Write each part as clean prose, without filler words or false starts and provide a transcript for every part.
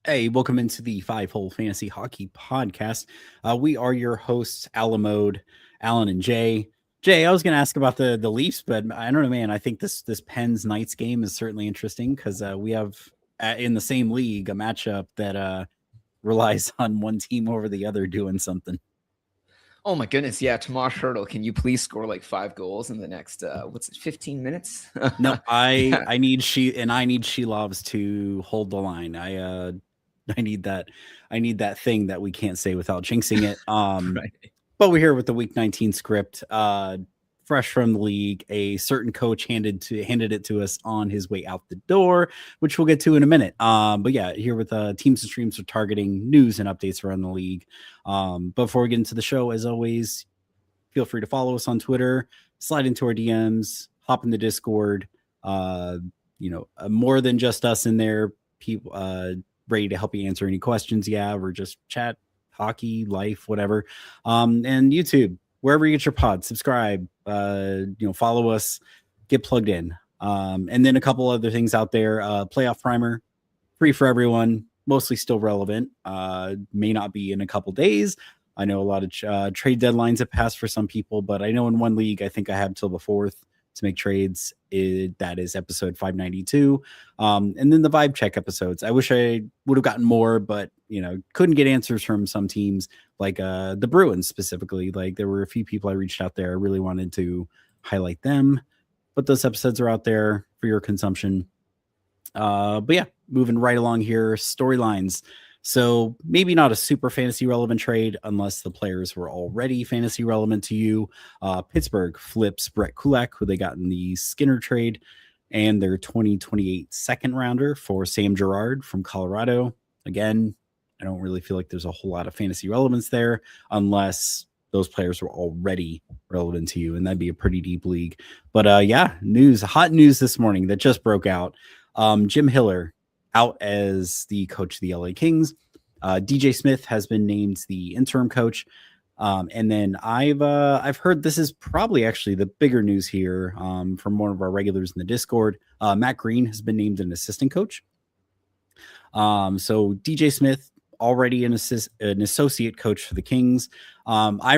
Hey, welcome into the Five Hole Fantasy Hockey Podcast. We are your hosts, Alamode, Alan, and Jay. Jay, I was going to ask about the Leafs, but I don't know, man. I think this Pens Knights game is certainly interesting because we have in the same league a matchup that relies on one team over the other doing something. Oh my goodness, yeah, Tomas Hurdle, can you please score like 5 goals in the next 15 minutes? No, I Yeah. I need I need Shelovs to hold the line. I need that thing that we can't say without jinxing it. Right. But we're here with the Week 19 script, fresh from the league. A certain coach handed it to us on his way out the door, which we'll get to in a minute. But yeah, here with teams and streams are targeting news and updates around the league. Before we get into the show, as always, feel free to follow us on Twitter, slide into our DMs, hop in the Discord. More than just us in there. People ready to help you answer any questions you have, or just chat hockey, life, whatever. And YouTube, wherever you get your pod, subscribe, follow us, get plugged in. And then a couple other things out there. Playoff primer, free for everyone, mostly still relevant. May not be in a couple days. I know a lot of trade deadlines have passed for some people, but I know in one league, I think I have till the 4th to make trades. That is episode 592. And then the vibe check episodes. I wish I would have gotten more, but couldn't get answers from some teams like the Bruins specifically. Like there were a few people I reached out there. I really wanted to highlight them, but those episodes are out there for your consumption. But yeah, moving right along here, storylines. So maybe not a super fantasy relevant trade unless the players were already fantasy relevant to you. Pittsburgh flips Brett Kulak, who they got in the Skinner trade, and their 2028 second rounder for Sam Girard from Colorado. Again, I don't really feel like there's a whole lot of fantasy relevance there unless those players were already relevant to you, and that'd be a pretty deep league. But hot news this morning that just broke out. Jim Hiller out as the coach of the LA Kings. DJ Smith has been named the interim coach. And then I've heard this is probably actually the bigger news here from one of our regulars in the Discord. Matt Green has been named an assistant coach. So DJ Smith already an associate coach for the Kings. I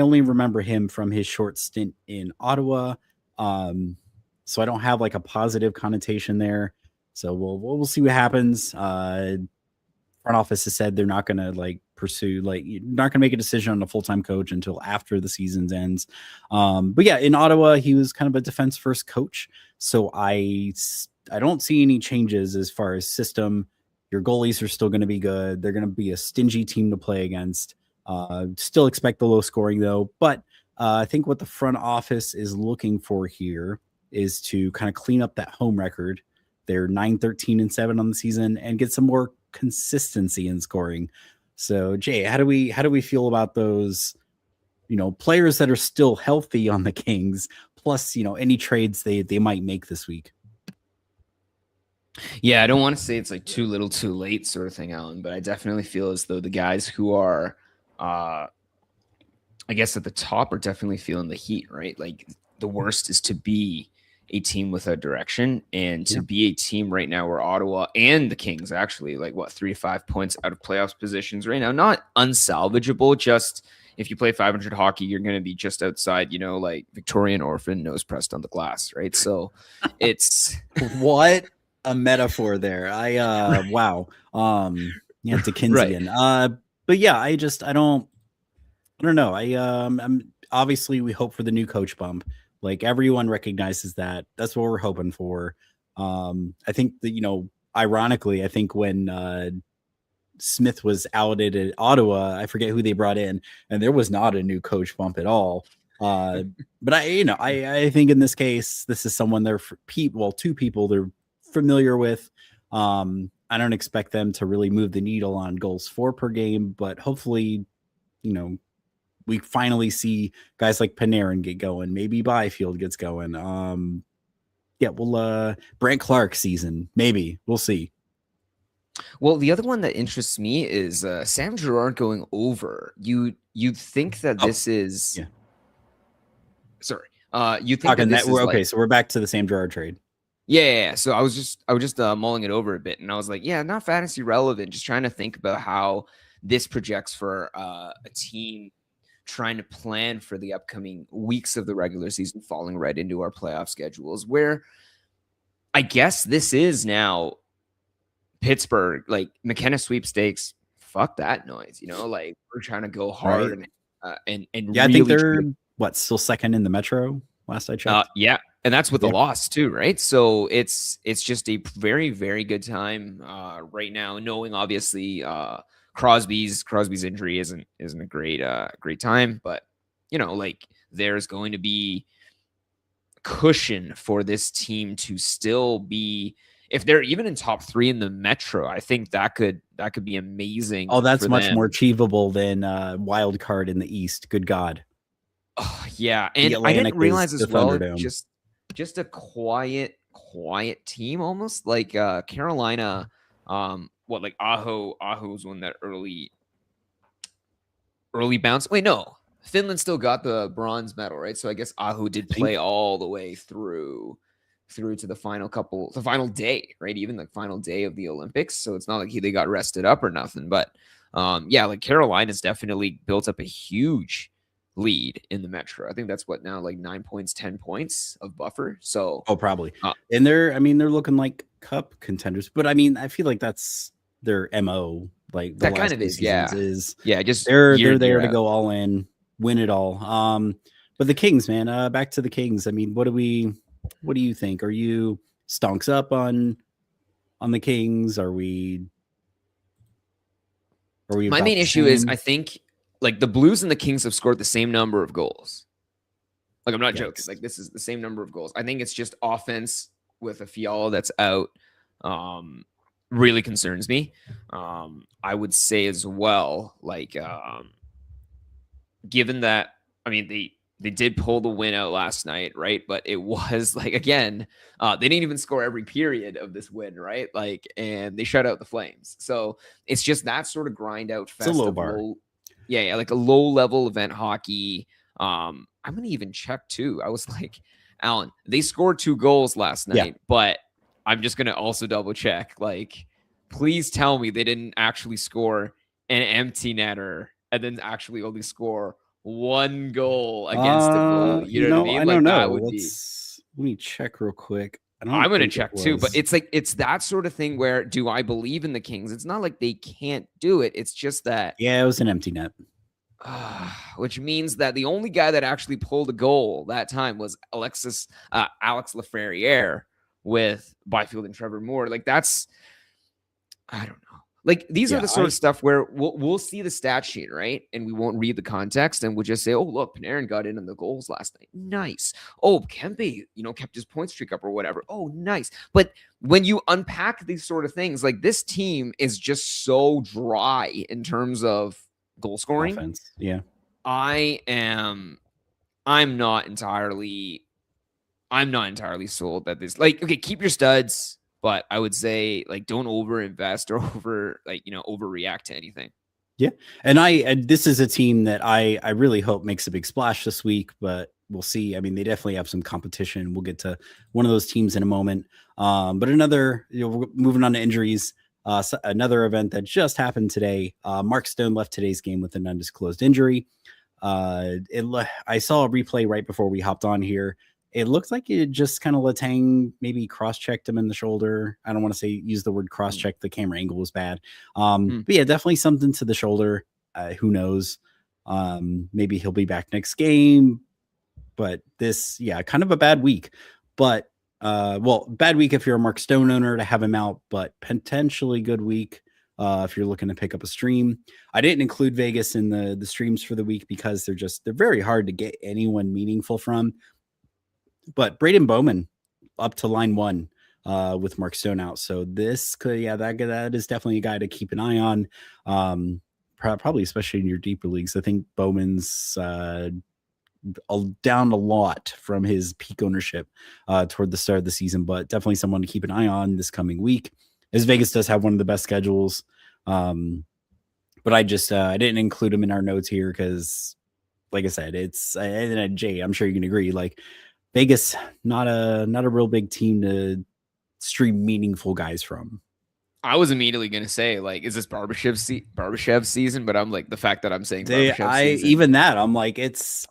only remember him from his short stint in Ottawa. So I don't have like a positive connotation there. So we'll see what happens. Front office has said they're not going to pursue, you're not going to make a decision on a full-time coach until after the season ends. But yeah, in Ottawa, he was kind of a defense first coach. So I don't see any changes as far as system. Your goalies are still going to be good. They're going to be a stingy team to play against. Still expect the low scoring though. But I think what the front office is looking for here is to kind of clean up that home record. They're 9-13-7 on the season and get some more consistency in scoring. So Jay, how do we feel about those, players that are still healthy on the Kings, plus, any trades they might make this week? Yeah, I don't want to say it's like too little too late sort of thing, Alan, but I definitely feel as though the guys who are I guess at the top are definitely feeling the heat, right? Like the worst is to be a team without direction, and to be a team right now where Ottawa and the Kings actually 3 to 5 points out of playoffs positions right now. Not unsalvageable, just if you play 500 hockey, you're going to be just outside, like Victorian orphan nose pressed on the glass, right? So it's what a metaphor there. Wow. Dickensian. Right. But yeah, I don't know. I'm obviously we hope for the new coach bump. Like everyone recognizes that. That's what we're hoping for. I think that, ironically, I think when Smith was outed at Ottawa, I forget who they brought in, and there was not a new coach bump at all. But I think in this case, this is someone two people they're familiar with. I don't expect them to really move the needle on goals for per game, but hopefully, we finally see guys like Panarin get going. Maybe Byfield gets going. Brant Clark season. Maybe. We'll see. Well, the other one that interests me is Sam Girard going over. You'd think that this is... Yeah. Sorry. You think that this is okay, so we're back to the Sam Girard trade. Yeah. So I was just mulling it over a bit, and I was like, yeah, not fantasy relevant. Just trying to think about how this projects for a team trying to plan for the upcoming weeks of the regular season, falling right into our playoff schedules. Where I guess this is now Pittsburgh, like McKenna sweepstakes. Fuck that noise, like we're trying to go hard right? and Yeah, I think really they're try still second in the Metro. Last I to. checked. Yeah, and that's with the Yeah, loss too, right? So it's just a very very good time right now, knowing obviously Crosby's injury isn't a great time, but like there's going to be cushion for this team to still be, if they're even in top 3 in the Metro, I think that could be amazing oh, that's for much more them. achievable than wild card in the East. Good God, Oh, yeah, the and I Atlantic didn't is realize the as well, Thunderdome. just a quiet team almost like Carolina. What, like Aho's won that early bounce. Wait, no, Finland still got the bronze medal, right? So I guess Aho I did play think all the way through to the final day, right? Even the final day of the Olympics. So it's not like they got rested up or nothing. But yeah, like Carolina's definitely built up a huge lead in the Metro. I think that's what now, like 9 points, 10 points of buffer. So oh probably, uh, and they're looking like cup contenders. But I mean, I feel like that's their mo. Like the that kind last of two is, seasons yeah, is yeah, just year they're in year there to out. go all in, win it all. But the Kings, man, back to the Kings. I mean, what do you think? Are you stonks up on the Kings? Are we My about main the issue is I same? think like the Blues and the Kings have scored the same number of goals. Like I'm not joking. Yikes. Like this is the same number of goals. I think it's just offense with a Fiala that's out. Um, really concerns me. I would say as well, like given that, I mean they did pull the win out last night, right? But it was like again, they didn't even score every period of this win, right? Like, and they shut out the Flames. So it's just that sort of grind out It's a fest low of bar. low, yeah, like a low level event hockey. I'm gonna even check too. I was like, Alan, they scored 2 goals last Yeah. night, but I'm just gonna also double check. Like, please tell me they didn't actually score an empty netter and then actually only score 1 goal against the goalie. You know what I mean? I don't Like that know. would be. Let me check real quick. I I'm don't gonna think it check too, but was. it's like it's that sort of thing where do I believe in the Kings? It's not like they can't do it. It's just that, Yeah, it was an empty net. which means that the only guy that actually pulled a goal that time was Alex Laferriere with Byfield and Trevor Moore. Like that's, I don't know. Like these are Yeah, the sort of stuff where we'll see the stat sheet, right? And we won't read the context, and we'll just say, "Oh, look, Panarin got in on the goals last night. Nice. Oh, Kempe, kept his point streak up or whatever. Oh, nice." But when you unpack these sort of things, like this team is just so dry in terms of goal scoring. offense. Yeah. I am. I'm not entirely. I'm not entirely sold that this, like, okay, keep your studs, but I would say like don't over invest or overreact to anything. Yeah. And this is a team that I really hope makes a big splash this week, but we'll see. I mean, they definitely have some competition. We'll get to one of those teams in a moment. But another, we're moving on to injuries. Another event that just happened today. Mark Stone left today's game with an undisclosed injury. I saw a replay right before we hopped on here. It looked like it just kind of Letang maybe cross-checked him in the shoulder. I don't want to say use the word cross-check. The camera angle was bad. But yeah, definitely something to the shoulder. Who knows? Maybe he'll be back next game. But this, yeah, kind of a bad week. But bad week if you're a Mark Stone owner to have him out, but potentially good week if you're looking to pick up a stream. I didn't include Vegas in the streams for the week because they're very hard to get anyone meaningful from. But Braden Bowman up to line 1 with Mark Stone out. So this could, that is definitely a guy to keep an eye on. Probably especially in your deeper leagues. I think Bowman's down a lot from his peak ownership toward the start of the season, but definitely someone to keep an eye on this coming week, as Vegas does have one of the best schedules. But I didn't include him in our notes here because, like I said, Jay, I'm sure you can agree, like Vegas, not a real big team to stream meaningful guys from. I was immediately gonna say, like, is this Barbashev season? But I'm like, the fact that I'm saying Barbashev season, even that, I'm like, it's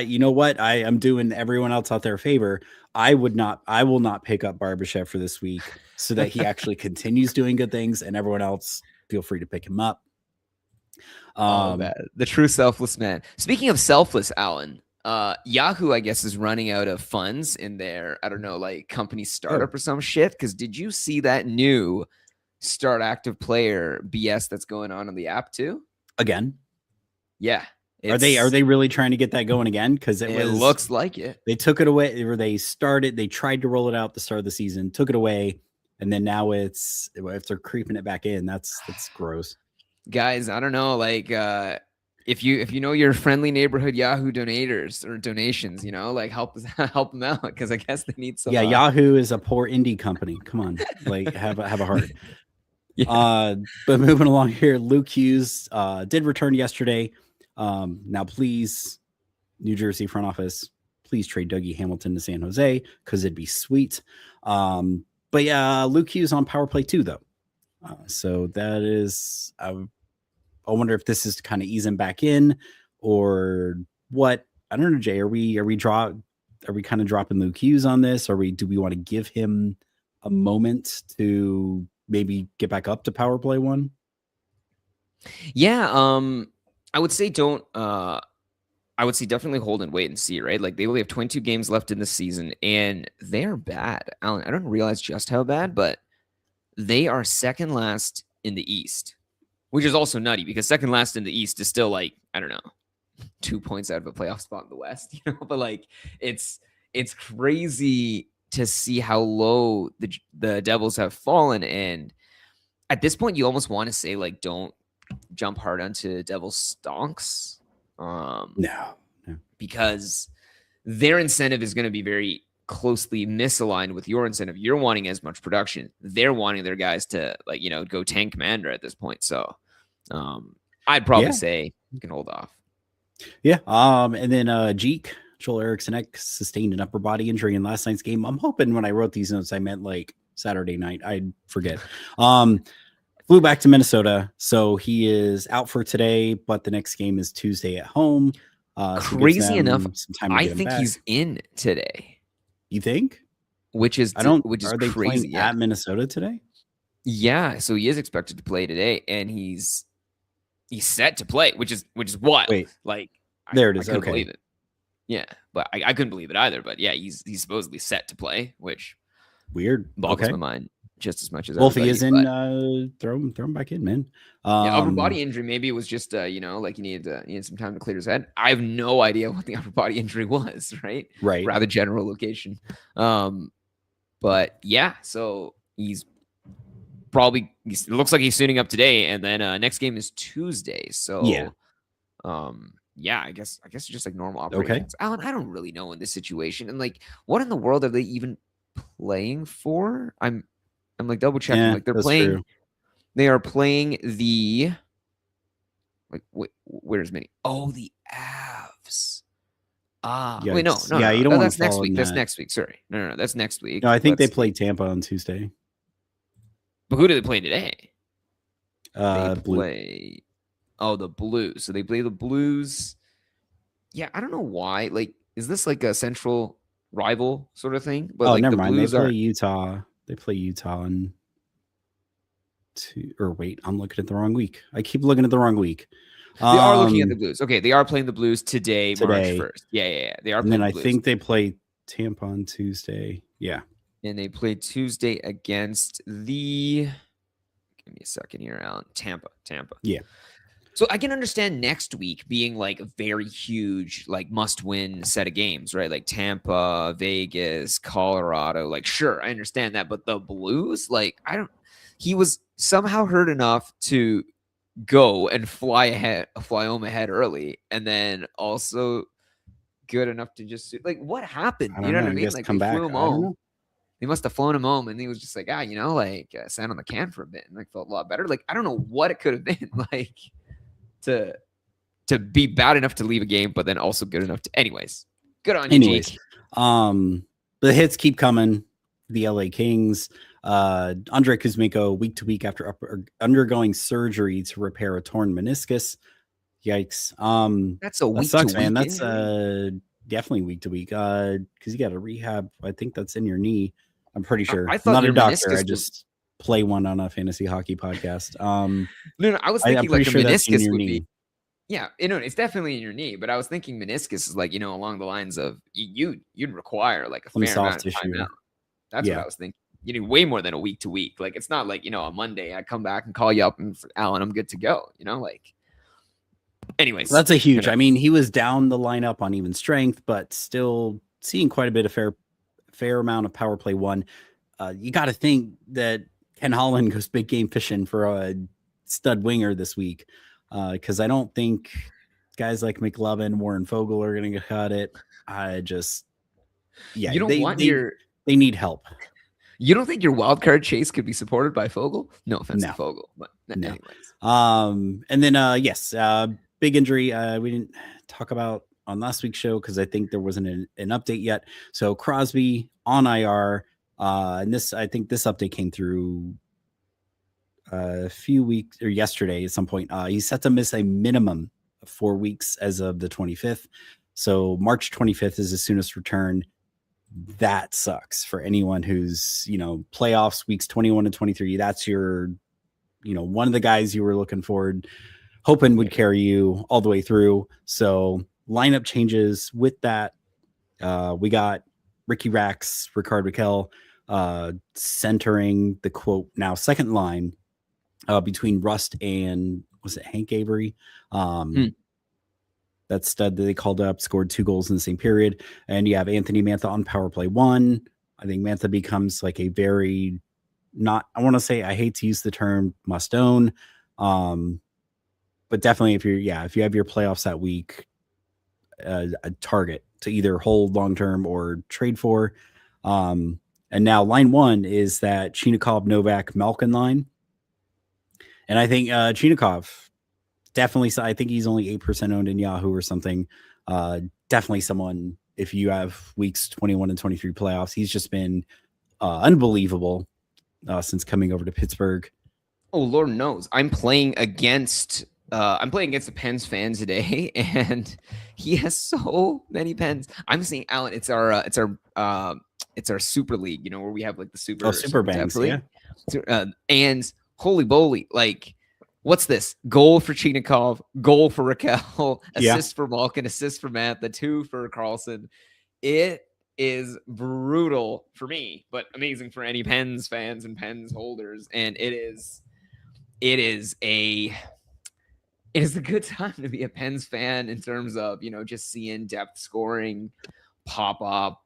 you know what? I'm doing everyone else out there a favor. I will not pick up Barbashev for this week so that he actually continues doing good things, and everyone else feel free to pick him up. Oh man, the true selfless man. Speaking of selfless, Alan, Yahoo, I guess, is running out of funds in their, I don't know, like company startup or some shit. Because did you see that new start active player BS that's going on the app too? Again? Yeah. Are they really trying to get that going again? Because it looks like it. They took it away, or they tried to roll it out at the start of the season, took it away, and then now if they're creeping it back in, that's gross. Guys, I don't know, like if you know your friendly neighborhood Yahoo donators or donations, you know, like help them out, because I guess they need some. Yeah, Yahoo is a poor indie company. Come on, like have a heart. Yeah. But moving along here, Luke Hughes did return yesterday. Now please, New Jersey front office, please trade Dougie Hamilton to San Jose, because it'd be sweet. But yeah, Luke Hughes on power play too, though. So that is, I wonder if this is to kind of ease him back in, or what. I don't know, Jay. Are we kind of dropping Luke Hughes on this? Do we want to give him a moment to maybe get back up to power play one? Yeah, I would say don't. I would say definitely hold and wait and see, right? Like, they only have 22 games left in the season, and they're bad. Alan, I don't realize just how bad, but they are second last in the East, which is also nutty, because second last in the East is still, like, I don't know, 2 points out of a playoff spot in the West, you know? But like, it's crazy to see how low the Devils have fallen. And at this point, you almost want to say, like, don't jump hard onto Devils stonks. No, because their incentive is going to be very closely misaligned with your incentive. You're wanting as much production. They're wanting their guys to, like, you know, go tank commander at this point. So I'd probably say you can hold off. Yeah. And then Jeek, Joel Eriksson sustained an upper body injury in last night's game. I'm hoping when I wrote these notes, I meant like Saturday night. I'd forget. Flew back to Minnesota, so he is out for today, but the next game is Tuesday at home. Crazy enough, I think he's in today. You think? Which is are crazy. They playing at Minnesota today? Yeah, so he is expected to play today, and he's set to play, which is what? Wait, like there it is. I couldn't believe it. Yeah, but I couldn't believe it either. But yeah, he's supposedly set to play, which weird boggles my mind just as much as. Well, if he is in, throw him back in, man. Yeah, upper body injury. Maybe it was just you know, like, he needed some time to clear his head. I have no idea what the upper body injury was. Right. Rather general location. But yeah, so he's probably. It looks like he's suiting up today, and then next game is Tuesday. So yeah. Yeah, I guess it's just like normal operations. Alan, I don't really know in this situation, and like, what in the world are they even playing for? I'm like double checking. Like, they're playing. True. They are playing the. Like, where's Mini? Oh, the Avs. Wait, no. Yeah, you don't want that's next week. That's next week. Sorry, no, that's next week. No, I think they play Tampa on Tuesday. But who do they play today? They play. Oh, the Blues. So they play the Blues. Yeah, I don't know why. Like, is this like a central rival sort of thing? But like, never mind. Blues they play Utah. They play Utah on wait, I'm looking at the wrong week. I keep looking at the wrong week. They are looking at the Blues. Okay, they are playing the Blues today. March 1st. Yeah. They are. And then I think they play Tampa on Tuesday. Yeah. And they play Tuesday against the. Give me a second here, Alan. Tampa. Yeah. So I can understand next week being like a very huge, like, must-win set of games, right? Like Tampa, Vegas, Colorado. Like, sure, I understand that, but the Blues, like, he was somehow hurt enough to go and fly home ahead early, and then also good enough to just, like, what happened? You know what I mean? Like, they flew him home. They must have flown him home, and he was just like, you know, like, sat on the can for a bit, and like felt a lot better. Like, I don't know what it could have been, like, to be bad enough to leave a game, but then also good enough to. Anyways, good on you, Jake. The hits keep coming the LA Kings. Andre Kuzmenko week to week after undergoing surgery to repair a torn meniscus. Yikes. That's a That week to sucks, man. week That's injury. definitely week to week. Because you got to rehab. I think that's in your knee. I'm pretty sure. I I'm thought not a your doctor. I meniscus was just play one on a fantasy hockey podcast. no. I was I'm thinking pretty like a sure that's in meniscus your would be knee. yeah. It's definitely in your knee. But I was thinking meniscus is like along the lines of you'd require like a Some fair amount soft of time tissue. out. That's what Yeah. I was thinking. You need way more than a week to week. Like it's not like on Monday I come back and call you up and Alan, I'm good to go. Like. Anyways, That's a huge. I mean, he was down the lineup on even strength, but still seeing quite a bit of fair amount of power play one. You got to think that Ken Holland goes big game fishing for a stud winger this week, because I don't think guys like McLovin, Warren Fogle are going to cut it. I just, yeah, you don't want they need help. You don't think your wild card chase could be supported by Fogle? No offense to No. Fogle, but No. anyways. And then yes, big injury. We didn't talk about on last week's show because I think there wasn't an update yet. So Crosby on IR, and I think this update came through a few weeks or yesterday at some point. He's set to miss a minimum of 4 weeks as of the 25th. So March 25th is his soonest return. That sucks for anyone who's playoffs weeks 21 and 23. That's your one of the guys you were looking forward, hoping would carry you all the way through. So lineup changes with that. We got Ricky Rax, Ricard Raquel, centering the quote now second line between Rust and was it Hank Avery? That stud that they called up scored 2 goals in the same period. And you have Anthony Mantha on power play 1. I think Mantha becomes like a very I want to say, I hate to use the term must own. But definitely if you have your playoffs that week, a target to either hold long-term or trade for. And now line 1 is that Chinikov, Novak, Malkin line. And I think Chinikov definitely, I think he's only 8% owned in Yahoo or something. Definitely someone, if you have weeks 21 and 23 playoffs, he's just been unbelievable since coming over to Pittsburgh. Oh, Lord knows. I'm playing against the Pens fan today, and he has so many Pens. I'm seeing Alan. It's our Super League, where we have like the Super Banks, yeah. And holy moly, like, what's this? Goal for Chinikov, goal for Raquel, assist for Malkin, assist for Mantha, 2 for Carlson. It is brutal for me, but amazing for any Pens fans and Pens holders. And it is a good time to be a Pens fan in terms of, just seeing depth scoring pop up,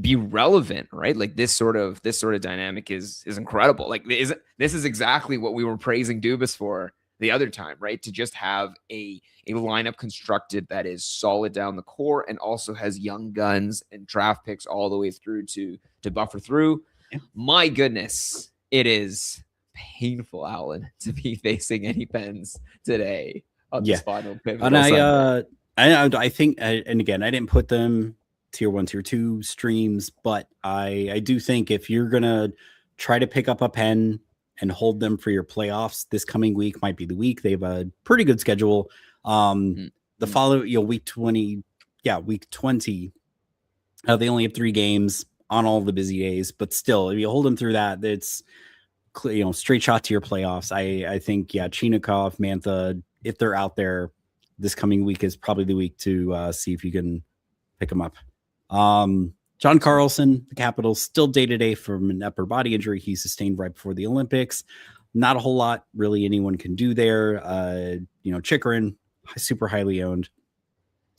be relevant, right? Like this sort of dynamic is incredible. Like this is exactly what we were praising Dubas for the other time, right? To just have a lineup constructed that is solid down the core and also has young guns and draft picks all the way through to buffer through. Yeah. My goodness, it is painful, Alan, to be facing any Pens today on this final pivotal Sunday. I think, and again, I didn't put them tier 1, tier 2 streams, but I do think if you're gonna try to pick up a pen and hold them for your playoffs, this coming week might be the week. They have a pretty good schedule. The following week 20, week 20, they only have 3 games on all the busy days, but still, if you hold them through that, it's straight shot to your playoffs. I think Chinikov, Mantha, if they're out there this coming week, is probably the week to see if you can pick them up. John Carlson, the Capitals, still day-to-day from an upper body injury he sustained right before the Olympics. Not a whole lot really anyone can do there. Chikrin, super highly owned.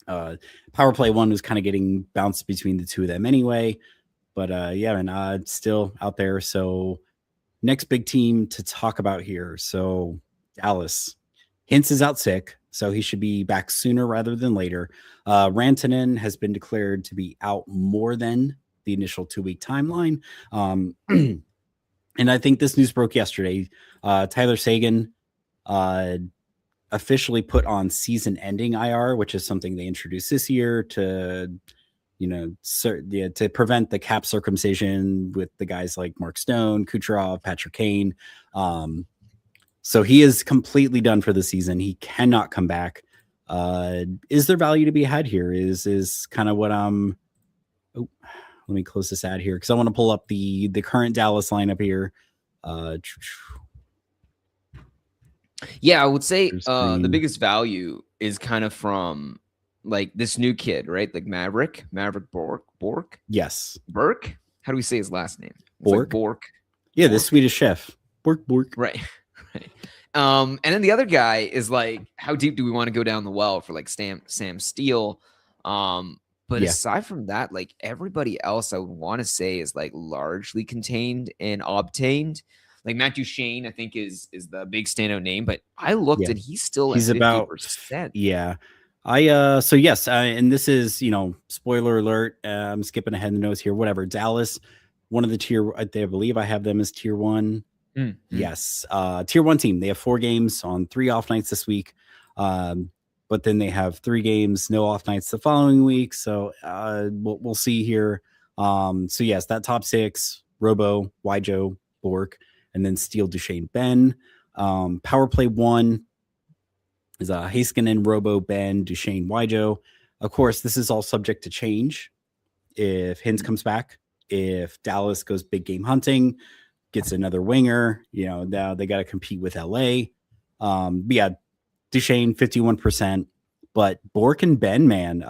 Power play 1 was kind of getting bounced between the two of them anyway. But still out there. So next big team to talk about here. So Dallas. Hintz is out sick, so he should be back sooner rather than later. Rantanen has been declared to be out more than the initial 2-week timeline. And I think this news broke yesterday. Tyler Seguin officially put on season-ending IR, which is something they introduced this year to to prevent the cap circumcision with the guys like Mark Stone, Kucherov, Patrick Kane. So he is completely done for the season. He cannot come back. Is there value to be had here? Is kind of what I'm. Oh, let me close this ad here because I want to pull up the current Dallas lineup here. Yeah, I would say the biggest value is kind of from like this new kid, right? Like Maverick Bork. Yes. Burke. How do we say his last name? Bork. Like Bork. Yeah, the Swedish chef. Bork. Right. Right. And then the other guy is like, how deep do we want to go down the well for like Sam Steele? But aside from that, like everybody else, I would want to say is like largely contained and obtained. Like Matt Duchene, I think is the big standout name, but I looked and he's still at 50%. About yeah. So yes, and this is spoiler alert. I'm skipping ahead in the notes here. Whatever. Dallas, one of the tier. I believe I have them as tier 1. Mm-hmm. Yes, tier 1 team. They have 4 games on 3 off nights this week, but then they have 3 games, no off nights the following week. So we'll see here. So yes, that top 6: Robo, Wyjo, Bork, and then Steele, Duchene, Ben. Power play 1 is Heiskanen, Robo, Ben, Duchene, Wyjo. Of course, this is all subject to change if Hintz comes back, if Dallas goes big game hunting, gets another winger. Now they got to compete with LA. Yeah, Duchene 51%, but Bork and Ben, man,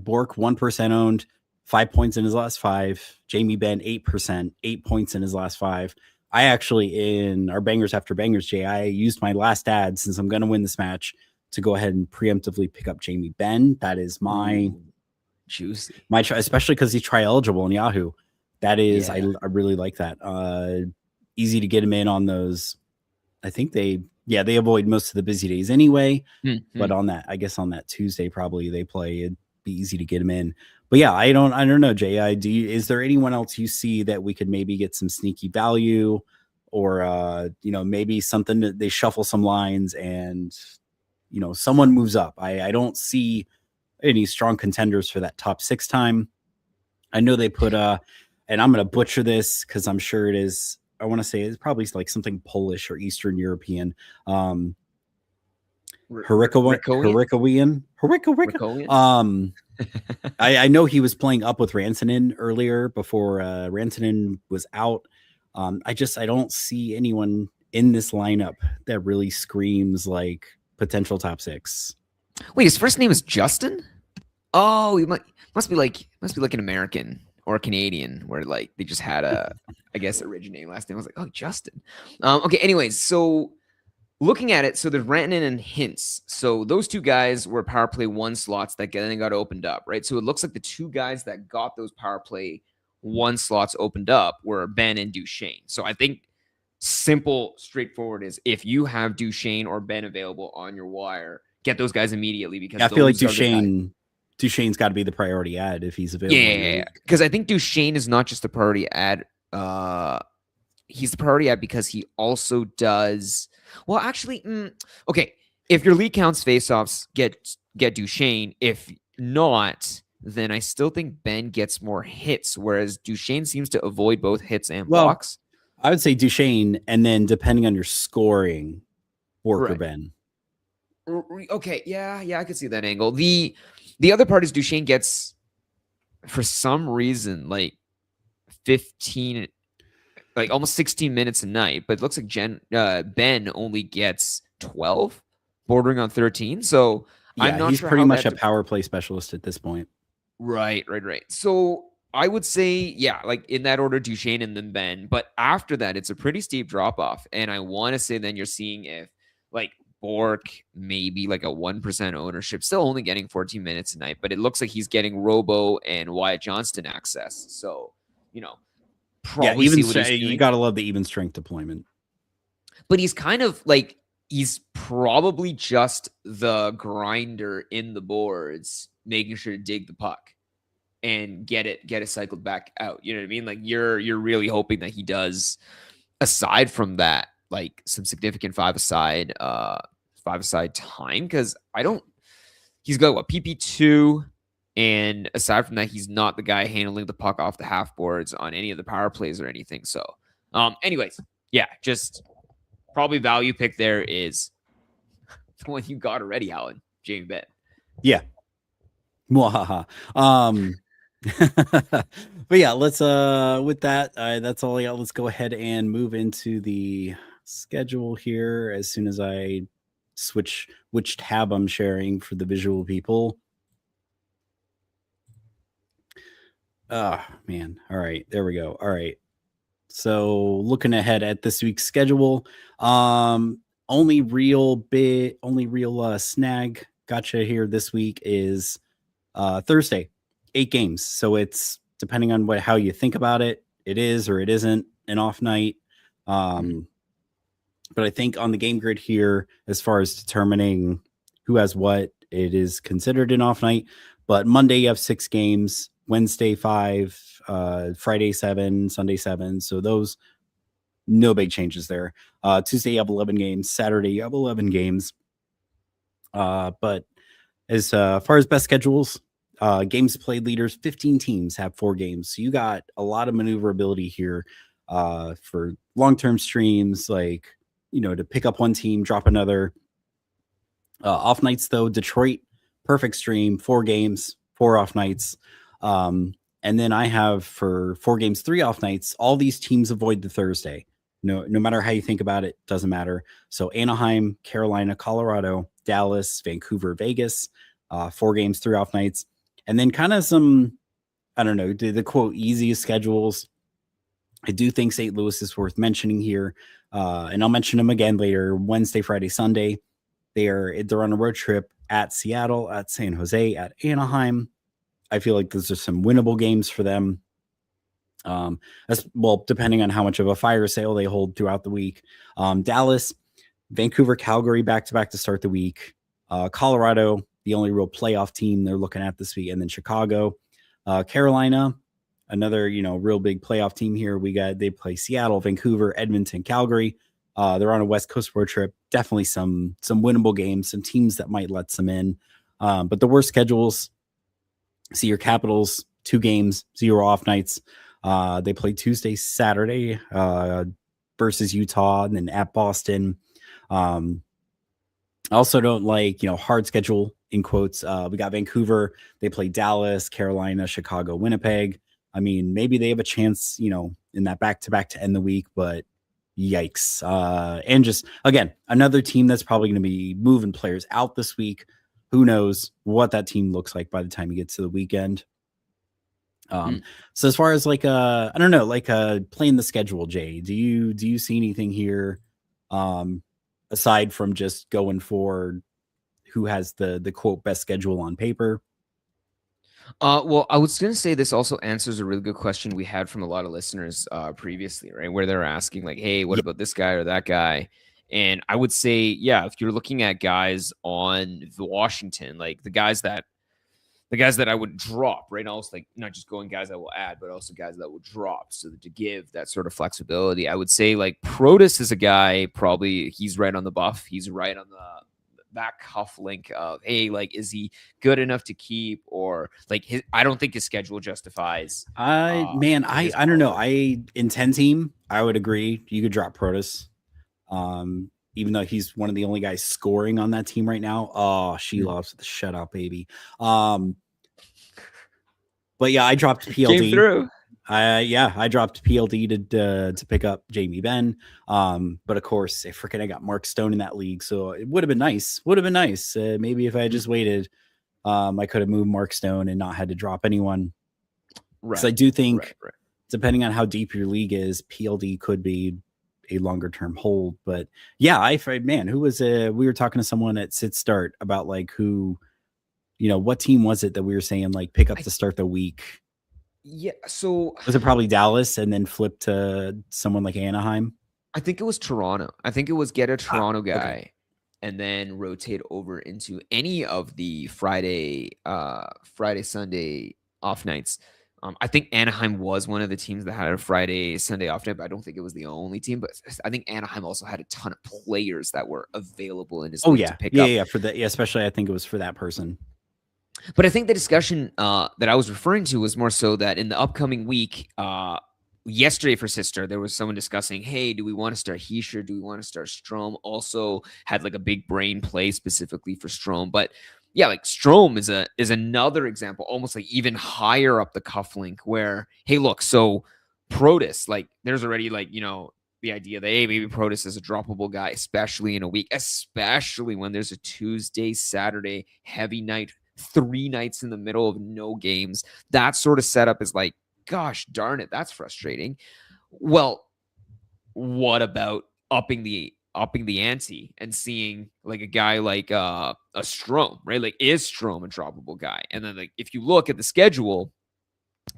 Bork 1% owned, 5 points in his last 5. Jamie Benn 8%, 8 points in his last 5. I actually, in our Bangers After Bangers, Jay, I used my last ad since I'm going to win this match to go ahead and preemptively pick up Jamie Benn. That is my juicy, especially because he's tri-eligible in Yahoo. That is, I really like that. Easy to get him in on those. I think they avoid most of the busy days anyway. Mm-hmm. But on that Tuesday, probably they play. It'd be easy to get him in. But yeah, I don't know, Jay. Is there anyone else you see that we could maybe get some sneaky value, or maybe something that they shuffle some lines and someone moves up? I don't see any strong contenders for that top 6 time. I know they put and I'm going to butcher this because I'm sure it is. I want to say it's probably like something Polish or Eastern European. Hurricane. I know he was playing up with Rantanen earlier before Rantanen was out. I don't see anyone in this lineup that really screams like potential top 6. Wait, his first name is Justin? Oh, he must be like an American or a Canadian, where like they just had a originating last name. I was like, oh, Justin. Okay. Anyways, so looking at it, so there's Rantanen and Hintz. So those 2 guys were power play 1 slots that then got opened up, right? So it looks like the 2 guys that got those power play 1 slots opened up were Ben and Duchene. So I think simple, straightforward is if you have Duchene or Ben available on your wire, get those guys immediately, because I feel like Duchene's got to be the priority ad if he's available. Yeah, because I think Duchene is not just the priority ad. He's the priority ad because he also does well. Actually, okay. If your league counts faceoffs, get Duchene. If not, then I still think Ben gets more hits, whereas Duchene seems to avoid both hits and blocks. I would say Duchene, and then depending on your scoring, Bork or Ben. Okay, yeah, I could see that angle. The other part is Duchene gets, for some reason, like 15, like almost 16 minutes a night, but it looks like Ben only gets 12, bordering on 13. So yeah, I'm not he's sure pretty much a power play specialist at this point. Right. So I would say, yeah, like in that order, Duchene and then Ben. But after that, it's a pretty steep drop off. And I want to say then you're seeing if like Bork, maybe like a 1% ownership, still only getting 14 minutes a night, but it looks like he's getting Robo and Wyatt Johnston access. So, probably you got to love the even strength deployment. But he's kind of like, he's probably just the grinder in the boards, making sure to dig the puck and get it cycled back out. You know what I mean? Like you're really hoping that he does, aside from that, like some significant five-a-side time, because he's got what, PP2, And aside from that, he's not the guy handling the puck off the half boards on any of the power plays or anything. So, anyways, yeah, just probably value pick there is the one you got already, Alan, Jamie Benn. Yeah. Mwahaha. But yeah, let's with that, that's all I got. Let's go ahead and move into the schedule here as soon as I switch which tab I'm sharing for the visual people. Man. All right, there we go. All right. So looking ahead at this week's schedule, only real snag gotcha here this week is Thursday, 8 games. So it's depending on how you think about it, it is or it isn't an off night. But I think on the game grid here, as far as determining who has what, it is considered an off night. But Monday you have 6 games, Wednesday 5, Friday 7, Sunday 7. So those, no big changes there. Tuesday you have 11 games, Saturday you have 11 games. But as far as best schedules, games played leaders, 15 teams have 4 games. So you got a lot of maneuverability here for long-term streams, like, to pick up one team, drop another. Off nights, though, Detroit, perfect stream, 4 games, 4 off nights. And then I have for 4 games, 3 off nights, all these teams avoid the Thursday. No matter how you think about it, doesn't matter. So Anaheim, Carolina, Colorado, Dallas, Vancouver, Vegas, 4 games, 3 off nights. And then kind of some, I don't know, the quote easiest schedules. I do think St. Louis is worth mentioning here. And I'll mention them again later. Wednesday, Friday, Sunday. They're on a road trip at Seattle, at San Jose, at Anaheim. I feel like those are some winnable games for them. As well, depending on how much of a fire sale they hold throughout the week. Dallas, Vancouver, Calgary, back-to-back to start the week. Colorado, the only real playoff team they're looking at this week. And then Chicago. Carolina, another, real big playoff team here. They play Seattle, Vancouver, Edmonton, Calgary. They're on a West Coast road trip. Definitely some winnable games, some teams that might let some in. But the worst schedules, see your Capitals, 2 games, 0 off nights. They play Tuesday, Saturday versus Utah, and then at Boston. I also don't like, hard schedule in quotes. We got Vancouver. They play Dallas, Carolina, Chicago, Winnipeg. I mean, maybe they have a chance, in that back-to-back to end the week, but yikes. And just, again, another team that's probably going to be moving players out this week. Who knows what that team looks like by the time you get to the weekend. So as far as I don't know, playing the schedule, Jay, do you see anything here aside from just going for who has the quote best schedule on paper? Well, I was going to say this also answers a really good question we had from a lot of listeners previously, right? Where they're asking like, hey, what about this guy or that guy? And I would say, yeah, if you're looking at guys on the Washington, like the guys that I would drop, right? Also, like not just going guys I will add, but also guys that will drop. So that to give that sort of flexibility, I would say like Protas is a guy, probably he's right on the buff. He's right on that cuff link of, hey, like, is he good enough to keep, or like I don't think his schedule justifies. I don't know. In 10 team, I would agree. You could drop Protas. Even though he's one of the only guys scoring on that team right now. Oh, she loves the shutout, baby. But yeah, I dropped PLD. Came through. I dropped PLD to pick up Jamie Benn. But of course, I got Mark Stone in that league, so it would have been nice. Maybe if I had just waited, I could have moved Mark Stone and not had to drop anyone. Right. So I do think, depending on how deep your league is, PLD could be a longer term hold. But yeah, who was we were talking to someone at Sit Start about like who, what team was it that we were saying like pick up to start the week? Yeah, so was it probably Dallas and then flip to someone like Anaheim? I think it was Toronto. I think it was get a Toronto guy and then rotate over into any of the Friday, Sunday off nights. I think Anaheim was one of the teams that had a Friday, Sunday off night, but I don't think it was the only team. But I think Anaheim also had a ton of players that were available in his league to pick up. Yeah, for that. Yeah, especially I think it was for that person. But I think the discussion that I was referring to was more so that in the upcoming week, yesterday for Sister, there was someone discussing, hey, do we want to start Heischer? Do we want to start Strom? Also had like a big brain play specifically for Strom. But yeah, like Strom is another example, almost like even higher up the cuff link where, hey, look, so Protus, like there's already like, the idea that, hey, maybe Protus is a droppable guy, especially in a week, especially when there's a Tuesday, Saturday heavy night, 3 nights in the middle of no games. That sort of setup is like, gosh darn it, that's frustrating. Well, what about upping the ante and seeing like a guy like a Strom, right? Like, is Strom a droppable guy? And then like if you look at the schedule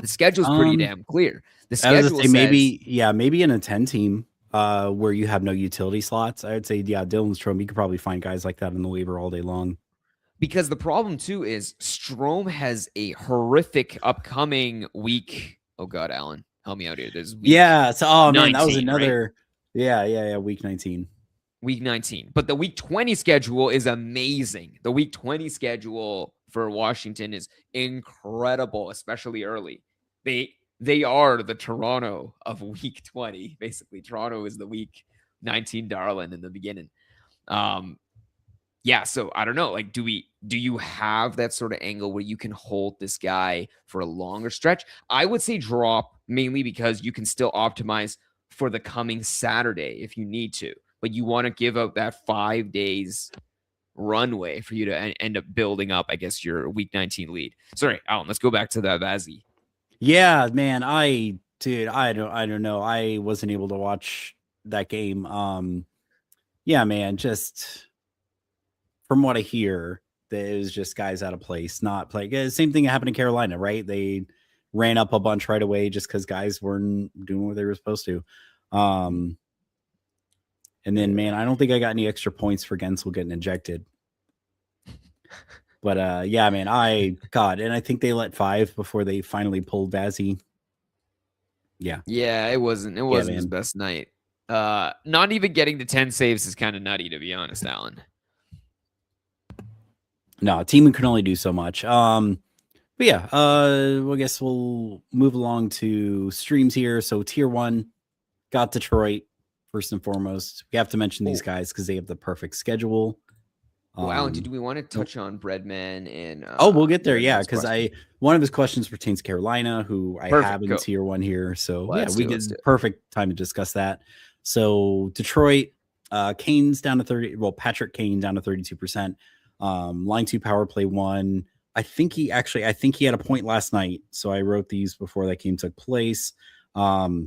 is pretty damn clear. The I was schedule gonna say says maybe in a 10 team where you have no utility slots. I would say Dylan Strom. You could probably find guys like that in the waiver all day long. because the problem too is Strom has a horrific upcoming week. Oh God, Alan, help me out here. There's week So man, that was 19, another. right? Yeah. Week 19. Week 19. But the week 20 schedule is amazing. The week 20 schedule for Washington is incredible, especially early. They are the Toronto of week 20. Basically, Toronto is the week 19 darling in the beginning. Yeah, so I don't know. Like, do you have that sort of angle where you can hold this guy for a longer stretch? I would say drop, mainly because you can still optimize for the coming Saturday if you need to, but you want to give up that 5 days runway for you to end up building up, I guess, your week 19 lead. Sorry, Alan, let's go back to that Vazzy. Yeah, man, I don't know. I wasn't able to watch that game. Yeah, man, just from what I hear, there's just guys out of place, not playing. Same thing happened in Carolina, right? They ran up a bunch right away just because guys weren't doing what they were supposed to. And then, man, I don't think I got any extra points for Gensel getting ejected. But yeah, man, and I think they let 5 before they finally pulled Vazzy. Yeah. Yeah, it wasn't his best night. Not even getting to 10 saves is kind of nutty, to be honest, Alan. No, team can only do so much. But yeah, I guess we'll move along to streams here. So tier 1 got Detroit first and foremost. We have to mention these guys because they have the perfect schedule. Well, Alan, do we want to touch on Breadman and we'll get there, yeah, because one of his questions pertains to Carolina, who I have in tier 1 here. So we get perfect time to discuss that. So Detroit, Kane's down to 30. Well, Patrick Kane down to 32%. Line 2 power play 1. I think he had a point last night. So I wrote these before that game took place. But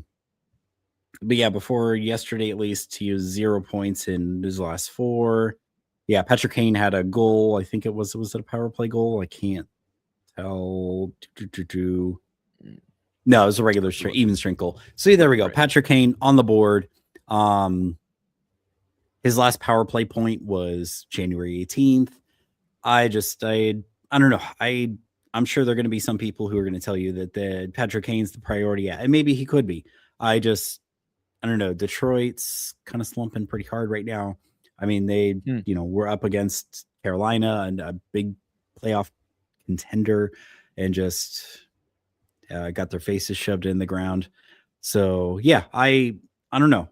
yeah, before yesterday, at least, he was 0 points in his last 4. Yeah, Patrick Kane had a goal. I think was it a power play goal? I can't tell. No, it was a regular even strength goal. So there we go. Right. Patrick Kane on the board. His last power play point was January 18th. I don't know. I'm sure there are going to be some people who are going to tell you that the Patrick Kane's the priority, and maybe he could be. I don't know. Detroit's kind of slumping pretty hard right now. I mean, they, were up against Carolina and a big playoff contender and just got their faces shoved in the ground. So yeah, I don't know.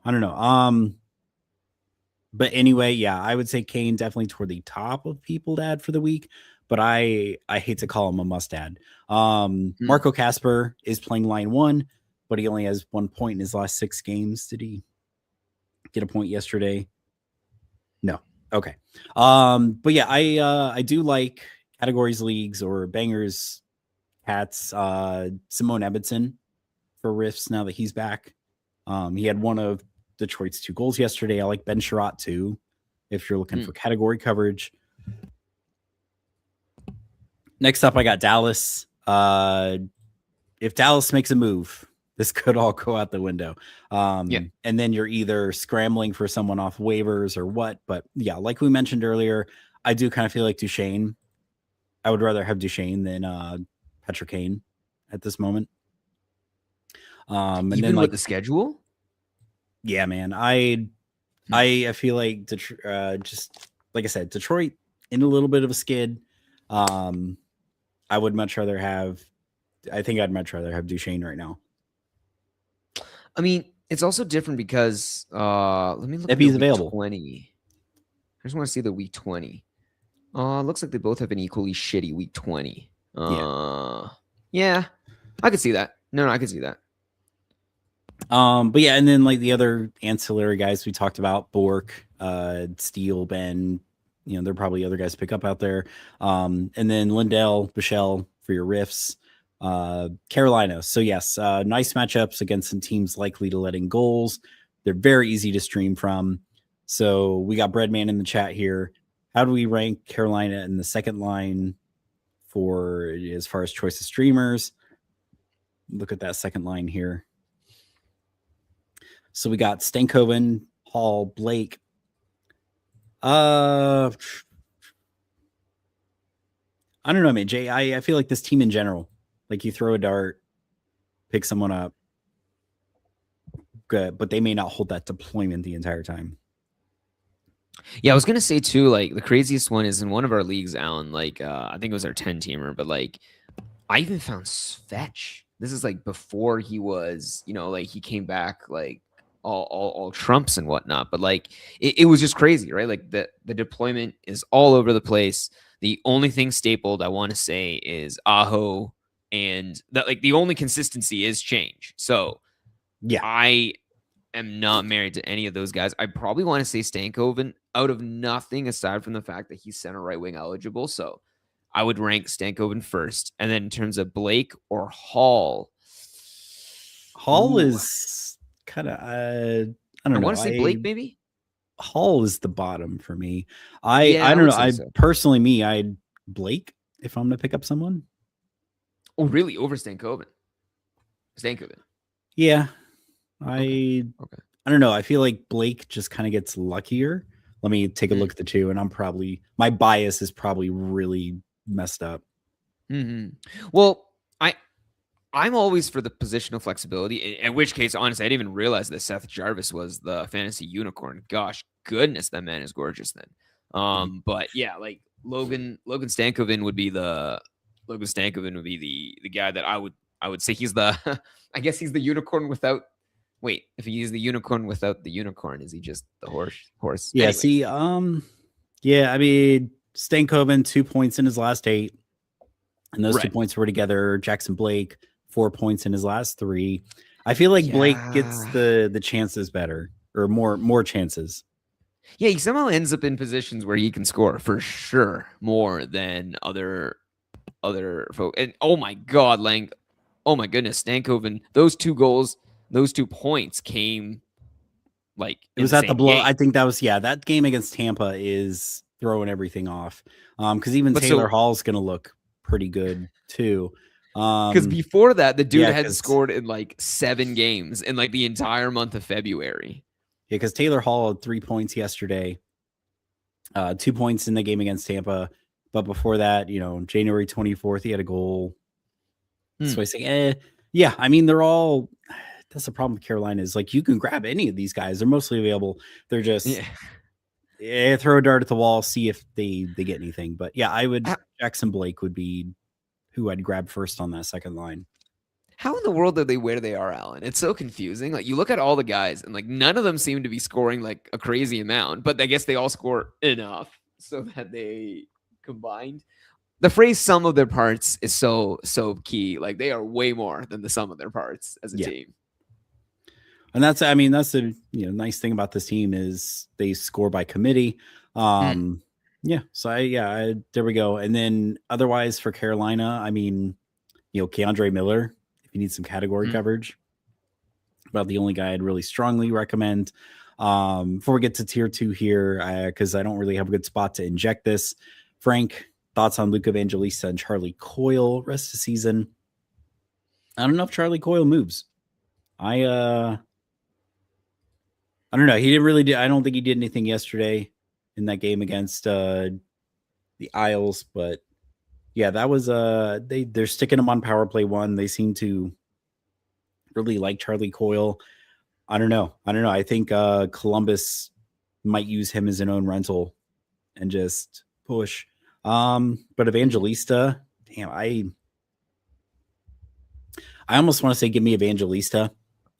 But anyway, yeah, I would say Kane definitely toward the top of people to add for the week, but I hate to call him a must add. Marco Casper is playing line 1, but he only has 1 point in his last 6 games. Did he get a point yesterday? No. Okay. But yeah, I do like categories leagues or bangers cats, Simone Edmondson for Riffs now that he's back. He had one of Detroit's 2 goals yesterday. I like Ben Sherratt too, if you're looking for category coverage. Next up, I got Dallas. If Dallas makes a move, this could all go out the window. And then you're either scrambling for someone off waivers or what. But yeah, like we mentioned earlier, I do kind of feel like Duchesne. I would rather have Duchesne than Patrick Kane at this moment. And even then, with the schedule? Yeah, man. I feel like just like I said, Detroit in a little bit of a skid. I would much rather have. I think I'd much rather have Duchesne right now I mean, it's also different because let me look if at their he's week available. 20. I just want to see the week 20. Looks like they both have an equally shitty week 20. Yeah. Yeah, I could see that. No, I could see that. But yeah, and then like the other ancillary guys we talked about, Bork, Steele, Ben, there are probably other guys to pick up out there. And then Lindell, Bichelle for your riffs. Carolina. So yes, nice matchups against some teams likely to let in goals. They're very easy to stream from. So we got Breadman in the chat here. How do we rank Carolina in the second line for as far as choice of streamers? Look at that second line here. So we got Stankoven, Hall, Blake. I don't know, man. Jay, I feel like this team in general, like you throw a dart, pick someone up, good, but they may not hold that deployment the entire time. Yeah, I was gonna say too, like the craziest one is in one of our leagues, Alan. Like, I think it was our 10-teamer, but like I even found Svetch. This is like before he was, like he came back like all Trumps and whatnot. But like it was just crazy, right? Like the deployment is all over the place. The only thing stapled I want to say is Aho, and that like the only consistency is change. So Yeah, I am not married to any of those guys. I probably want to say Stankoven out of nothing aside from the fact that he's center right wing eligible. So I would rank Stankoven first. And then in terms of Blake or Hall, Hall is kind of I don't know. want to say Blake maybe. Hall is the bottom for me. Yeah, I don't know. say so. Personally, I'd Blake if I'm gonna pick up someone. Oh, really? Over Stankoven? Yeah, Okay. I don't know. I feel like Blake just kind of gets luckier. Let me take a look at the two, and my bias is probably really messed up. Mm-hmm. Well, I'm always for the positional flexibility. In which case, honestly, I didn't even realize that Seth Jarvis was the fantasy unicorn. Gosh, goodness, that man is gorgeous. Then, but yeah, like Logan Stankoven would be the guy that I would say he's the I guess he's the unicorn without. Wait, if he's the unicorn without the unicorn, is he just the horse? Yeah. Anyways. See, yeah. I mean, Stankoven 2 points in his last 8, and those 2 points were together. Jackson Blake 4 points in his last 3. I feel like Blake gets the chances better or more chances. Yeah, he somehow ends up in positions where he can score for sure more than other folks. And oh my God, Lang, oh my goodness, Stankoven, those 2 goals. Those 2 points came like it was at the blow. Game. I think that was that game against Tampa is throwing everything off. Because even Taylor Hall's gonna look pretty good too. Because before that, the dude had scored in like 7 games in like the entire month of February. Yeah, because Taylor Hall had 3 points yesterday, 2 points in the game against Tampa. But before that, January 24th, he had a goal. So I say, yeah, I mean, they're all. That's the problem with Carolina is like you can grab any of these guys. They're mostly available. They're just throw a dart at the wall, see if they get anything. But yeah, I would Jackson Blake would be who I'd grab first on that second line. How in the world are they where they are, Alan? It's so confusing. Like you look at all the guys and like none of them seem to be scoring like a crazy amount, but I guess they all score enough so that they combined. The phrase "sum of their parts" is so key. Like they are way more than the sum of their parts as a team. And that's the nice thing about this team is they score by committee. Yeah. So there we go. And then otherwise for Carolina, I mean, Keandre Miller, if you need some category coverage, about the only guy I'd really strongly recommend. Before we get to tier 2 here, because I don't really have a good spot to inject this. Frank, thoughts on Luke Evangelista and Charlie Coyle rest of the season? I don't know if Charlie Coyle moves. I don't know. He didn't really I don't think he did anything yesterday in that game against the Isles, but yeah, that was they're sticking him on power play 1. They seem to really like Charlie Coyle. I don't know. I think Columbus might use him as an own rental and just push. But Evangelista, damn, I almost want to say give me Evangelista.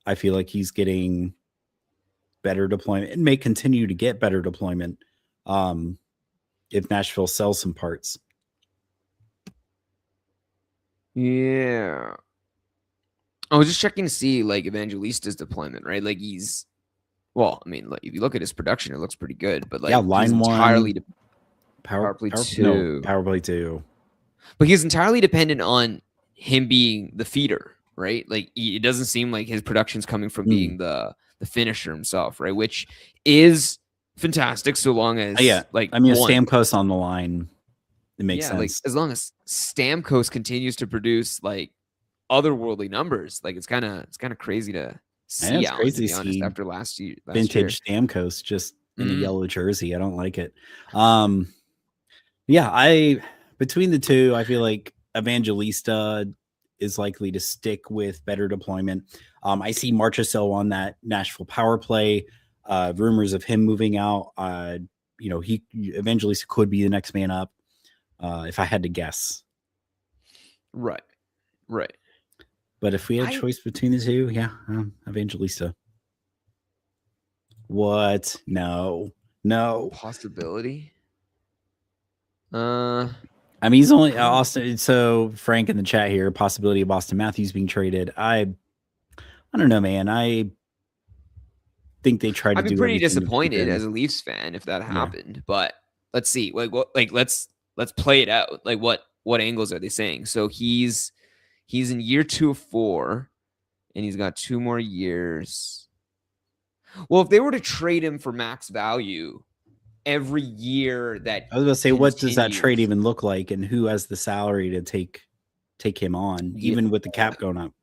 I feel like he's getting better deployment and may continue to get better deployment if Nashville sells some parts. Yeah. I was just checking to see like Evangelista's deployment, right? Like he's, well, I mean, like, if you look at his production, it looks pretty good, but like Yeah, he's line entirely one, power play no, two. power play two. But he's entirely dependent on him being the feeder, right? Like it doesn't seem like his production's coming from being the finisher himself, right? Which is fantastic so long as Yeah, like I mean, one, Stamkos on the line, it makes yeah, sense. like as long as Stamkos continues to produce like otherworldly numbers, like it's kind of crazy to see, it's Alan, crazy to be to honest, see after last year. vintage Stamkos just in a yellow jersey. I don't like it. Yeah, between the two, I feel like Evangelista is likely to stick with better deployment. I see Marchessault on that Nashville power play. Rumors of him moving out. He Evangelista could be the next man up. If I had to guess. Right. But if we had a choice between the two, yeah, Evangelista. What? No. Possibility. I mean, he's only Austin. So Frank in the chat here, possibility of Austin Matthews being traded. I don't know, man. I think they try to I'd be do pretty everything disappointed as a Leafs fan if that happened. Yeah. But let's see. Let's play it out. Like what angles are they saying? So he's in year 2 of 4, and he's got 2 more years. Well, if they were to trade him for max value every year that I was going to say, what does that trade even look like, and who has the salary to take him on, even with the cap going up?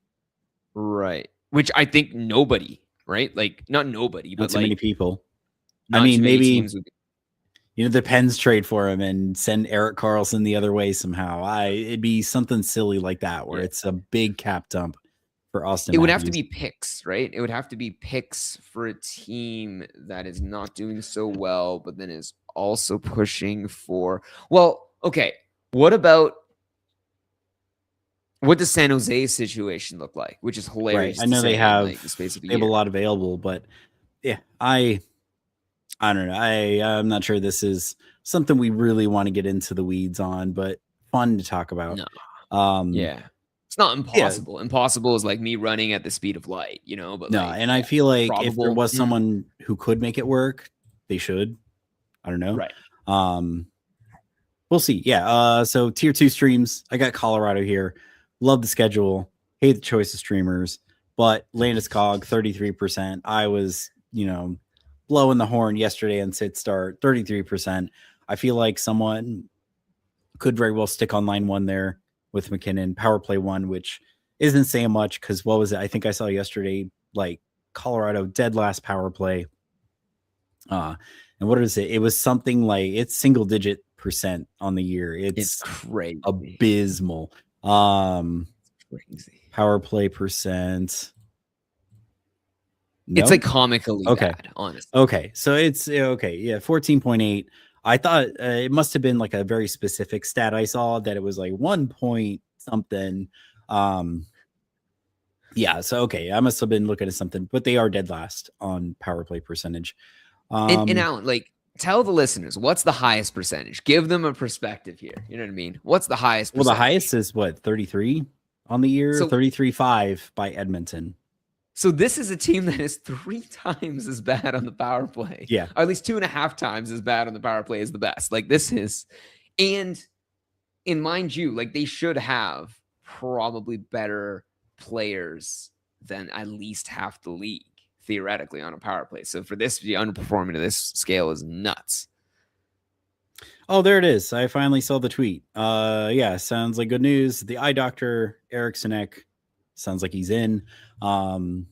Right. Which I think nobody, right? Like not nobody, not but too many people. I mean, maybe the Pens trade for him and send Erik Karlsson the other way somehow. It'd be something silly like that where it's a big cap dump for Austin. It would have to be picks, right? It would have to be picks for a team that is not doing so well, but then is also pushing for. Well, okay. What does San Jose's situation look like? Which is hilarious. Right. I know they have the space of they have a lot available, but yeah, I don't know. I'm not sure this is something we really want to get into the weeds on, but fun to talk about. No. Yeah. It's not impossible. Yeah. Impossible is like me running at the speed of light, But no, and I feel like if there was someone who could make it work, they should. I don't know. Right. We'll see. Yeah. So tier 2 streams. I got Colorado here. Love the schedule. Hate the choice of streamers, but Landeskog 33%. I was, blowing the horn yesterday on sit start 33%. I feel like someone could very well stick on line 1 there with McKinnon, power play 1, which isn't saying much because what was it? I think I saw yesterday, like Colorado dead last power play. And what is it? It was something like it's single digit % on the year. It's crazy, abysmal. Crazy power play %. Nope. It's like comically bad, honestly. Okay, so it's okay. Yeah, 14.8. I thought it must have been like a very specific stat I saw that it was like 1 point something. Yeah, so okay, I must have been looking at something, but they are dead last on power play percentage. And Alan, like, tell the listeners what's the highest percentage. Give them a perspective here. You know what I mean? What's the highest percentage? Well, the highest is what, 33 on the year, 33.5 by Edmonton. So this is a team that is 3 times as bad on the power play. Yeah. Or at least 2.5 times as bad on the power play as the best. Like this is, and mind you, like they should have probably better players than at least half the league, theoretically, on a power play. So for this to be underperforming to this scale is nuts. Oh, there it is. I finally saw the tweet. Yeah, sounds like good news. The eye doctor, Eric Sinek, sounds like he's in. Cool.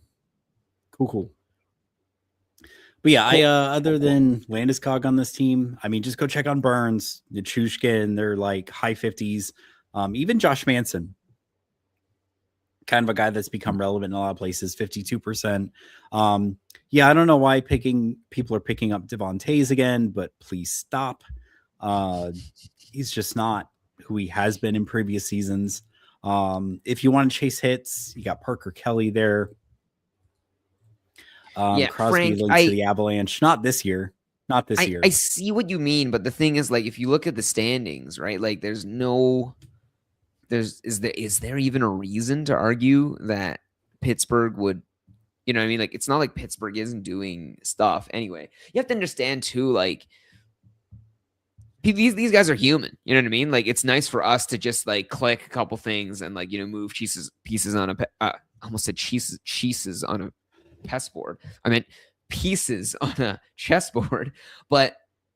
But yeah, other than Landeskog on this team, I mean, just go check on Burns, Nichushkin, they're like high 50s. Even Josh Manson, kind of a guy that's become relevant in a lot of places, 52%. Yeah, I don't know why people are picking up Devon Tays again, but please stop. He's just not who he has been in previous seasons. If you want to chase hits, you got Parker Kelly there. Yeah, Crosby Frank, linked to the Avalanche. Not this year. Not this year. I see what you mean, but the thing is, like, if you look at the standings, right? Like, is there even a reason to argue that Pittsburgh would, you know what I mean? Like, it's not like Pittsburgh isn't doing stuff anyway. You have to understand too, like, these guys are human. You know what I mean? Like, it's nice for us to just like click a couple things and like, you know, move pieces on a almost said cheeses on a chessboard. I meant pieces on a chessboard. But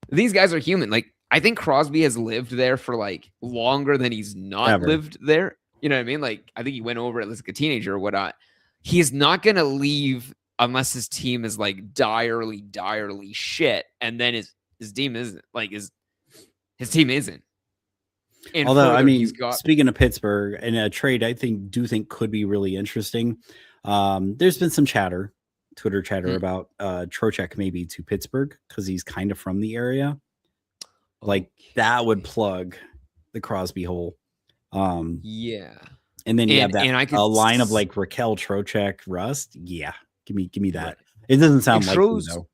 these guys are human. Like, I think Crosby has lived there for like longer than he's not lived there. You know what I mean? Like, I think he went over it as like a teenager or whatnot. He's not gonna leave unless his team is like direly shit, and then his team isn't like his team isn't. And although, I mean, speaking of Pittsburgh, and a trade I do think could be really interesting. There's been some Twitter chatter about Trocheck maybe to Pittsburgh because he's kind of from the area. Like that would plug the Crosby hole. Yeah. And then you have that a line of like Raquel, Trocheck, Rust. Yeah. Give me that. Right. It doesn't sound like him, though.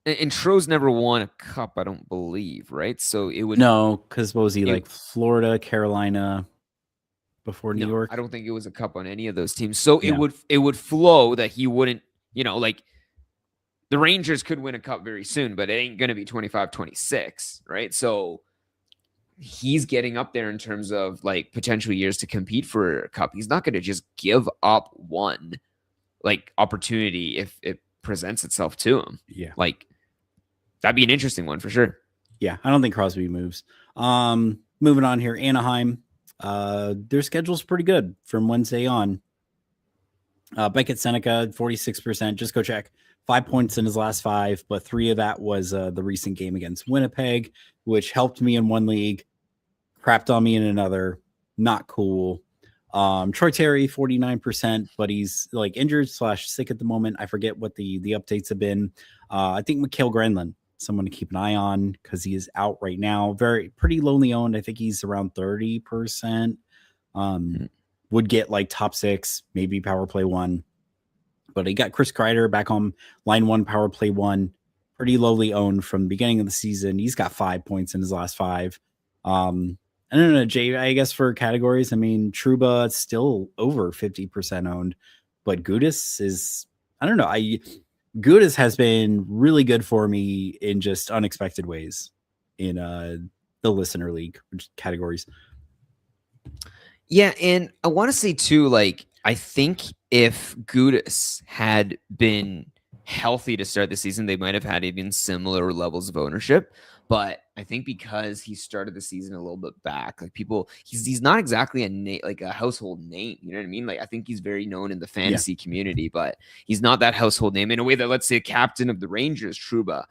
And Tro's never won a cup, I don't believe, right? So it would because what was he like? Florida, Carolina, before New York? I don't think it was a cup on any of those teams. So it would flow that he wouldn't, you know, like the Rangers could win a cup very soon, but it ain't gonna be 25-26, right? So he's getting up there in terms of like potential years to compete for a cup. He's not gonna just give up one like opportunity if it presents itself to him. Yeah. Like that'd be an interesting one for sure. Yeah, I don't think Crosby moves. Moving on here, Anaheim. Their schedule's pretty good from Wednesday on. Beckett Seneca, 46%. Just go check. 5 points in his last 5, but 3 of that was the recent game against Winnipeg, which helped me in one league, crapped on me in another. Not cool. Troy Terry, 49%, but he's like injured / sick at the moment. I forget what the updates have been. I think Mikhail Granlund, someone to keep an eye on because he is out right now. Pretty lowly owned. I think he's around 30%. Would get like top 6, maybe power play 1. But he got Chris Kreider back on line 1, power play 1. Pretty lowly owned from the beginning of the season. He's got 5 points in his last 5. I don't know, Jay, I guess for categories, I mean, Trouba is still over 50% owned, but Gudis is, I don't know. Gudis has been really good for me in just unexpected ways in the listener league categories. Yeah, and I want to say too, like, I think if Gudis had been healthy to start the season, they might have had even similar levels of ownership. But I think because he started the season a little bit back, like he's not exactly a household name. You know what I mean? Like I think he's very known in the fantasy community, but he's not that household name in a way that, let's say, captain of the Rangers, Trouba,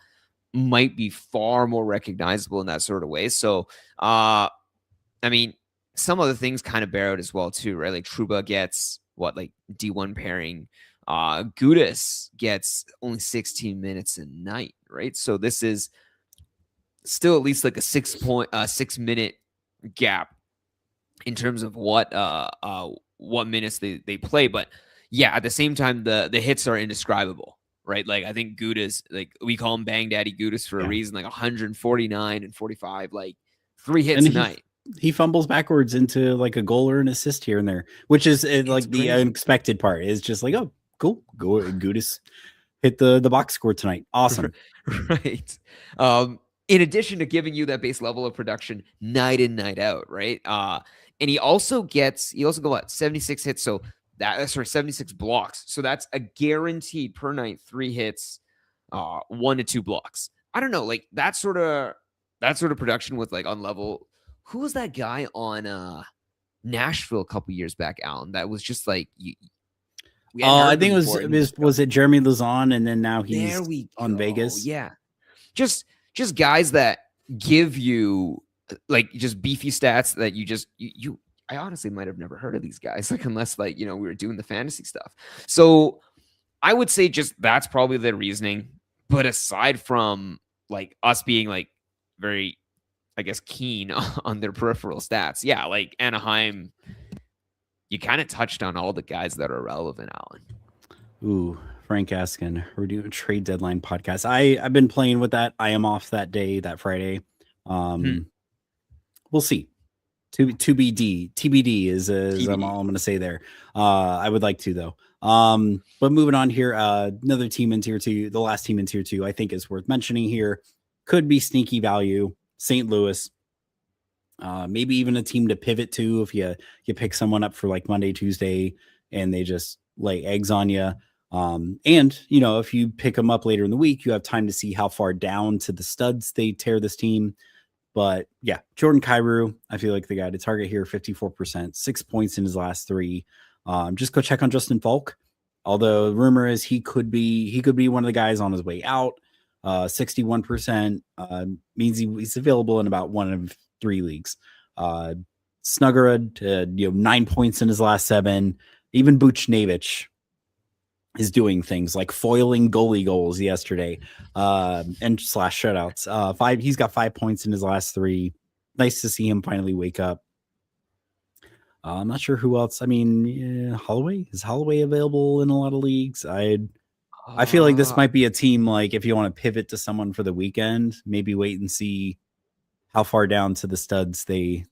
might be far more recognizable in that sort of way. So, I mean, some other things kind of bear out as well too, right? Like Trouba gets like D1 pairing. Gudis gets only 16 minutes a night, right? So this is still at least like a 6 minute gap in terms of what minutes they play. But yeah, at the same time, the hits are indescribable, right? Like I think Gudis, like we call him Bang Daddy Gudis for a reason, like 149 and 45, like 3 hits a night. He fumbles backwards into like a goal or an assist here and there, which is like the unexpected part. Is just like, oh, cool, go Gudis hit the box score tonight. Awesome. Right. In addition to giving you that base level of production night in, night out, right? And he also got 76 hits. So that's 76 blocks. So that's a guaranteed per night 3 hits, 1 to 2 blocks. I don't know, like that sort of production with like on level. Who was that guy on Nashville a couple years back, Alan? That was just like I think it was it Jeremy Lazon, and then now he's on Vegas. Yeah, just guys that give you like just beefy stats that you I honestly might have never heard of these guys, like unless like, you know, we were doing the fantasy stuff. So I would say just that's probably the reasoning. But aside from like us being like very I guess, keen on their peripheral stats. Yeah, like Anaheim, you kind of touched on all the guys that are relevant, Alan. Ooh, Frank asking, we're doing a trade deadline podcast. I've been playing with that. I am off that day, that Friday. We'll see. To be TBD is all I'm going to say there. I would like to though. But moving on here, another team in tier 2, the last team in tier 2, I think is worth mentioning here. Could be sneaky value, St. Louis. Maybe even a team to pivot to if you pick someone up for like Monday, Tuesday, and they just lay eggs on you. And you know, if you pick them up later in the week, you have time to see how far down to the studs they tear this team. But yeah, Jordan Kyrou, I feel like the guy to target here, 54%, 6 points in his last 3. Just go check on Justin Falk. Although the rumor is he could be one of the guys on his way out. 61% means he's available in about 1 of 3 leagues. Snuggerud, 9 points in his last 7. Even Buchnevich is doing things like foiling goalie goals yesterday and slash shutouts. He's got 5 points in his last 3. Nice to see him finally wake up. I'm not sure who else. I mean, Holloway, is Holloway available in a lot of leagues? I feel like this might be a team, like if you want to pivot to someone for the weekend, maybe wait and see how far down to the studs they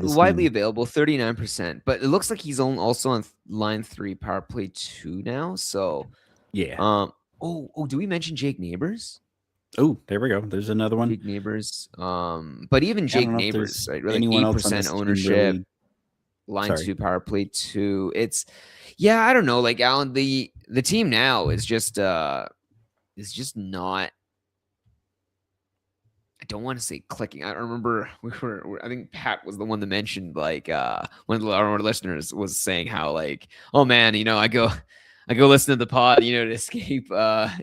widely available, 39%. But it looks like he's also on line 3, power play 2 now. So yeah. Do we mention Jake Neighbors? Oh, there we go. There's another one. Jake Neighbors. But even Jake Neighbors, right? Really, anyone 8% ownership, really... line 2, power play 2. It's I don't know. Like Alan, the team now is just not. I don't want to say clicking. I remember I think Pat was the one that mentioned like one of our listeners was saying how like, oh man, I go listen to the pod, to escape, I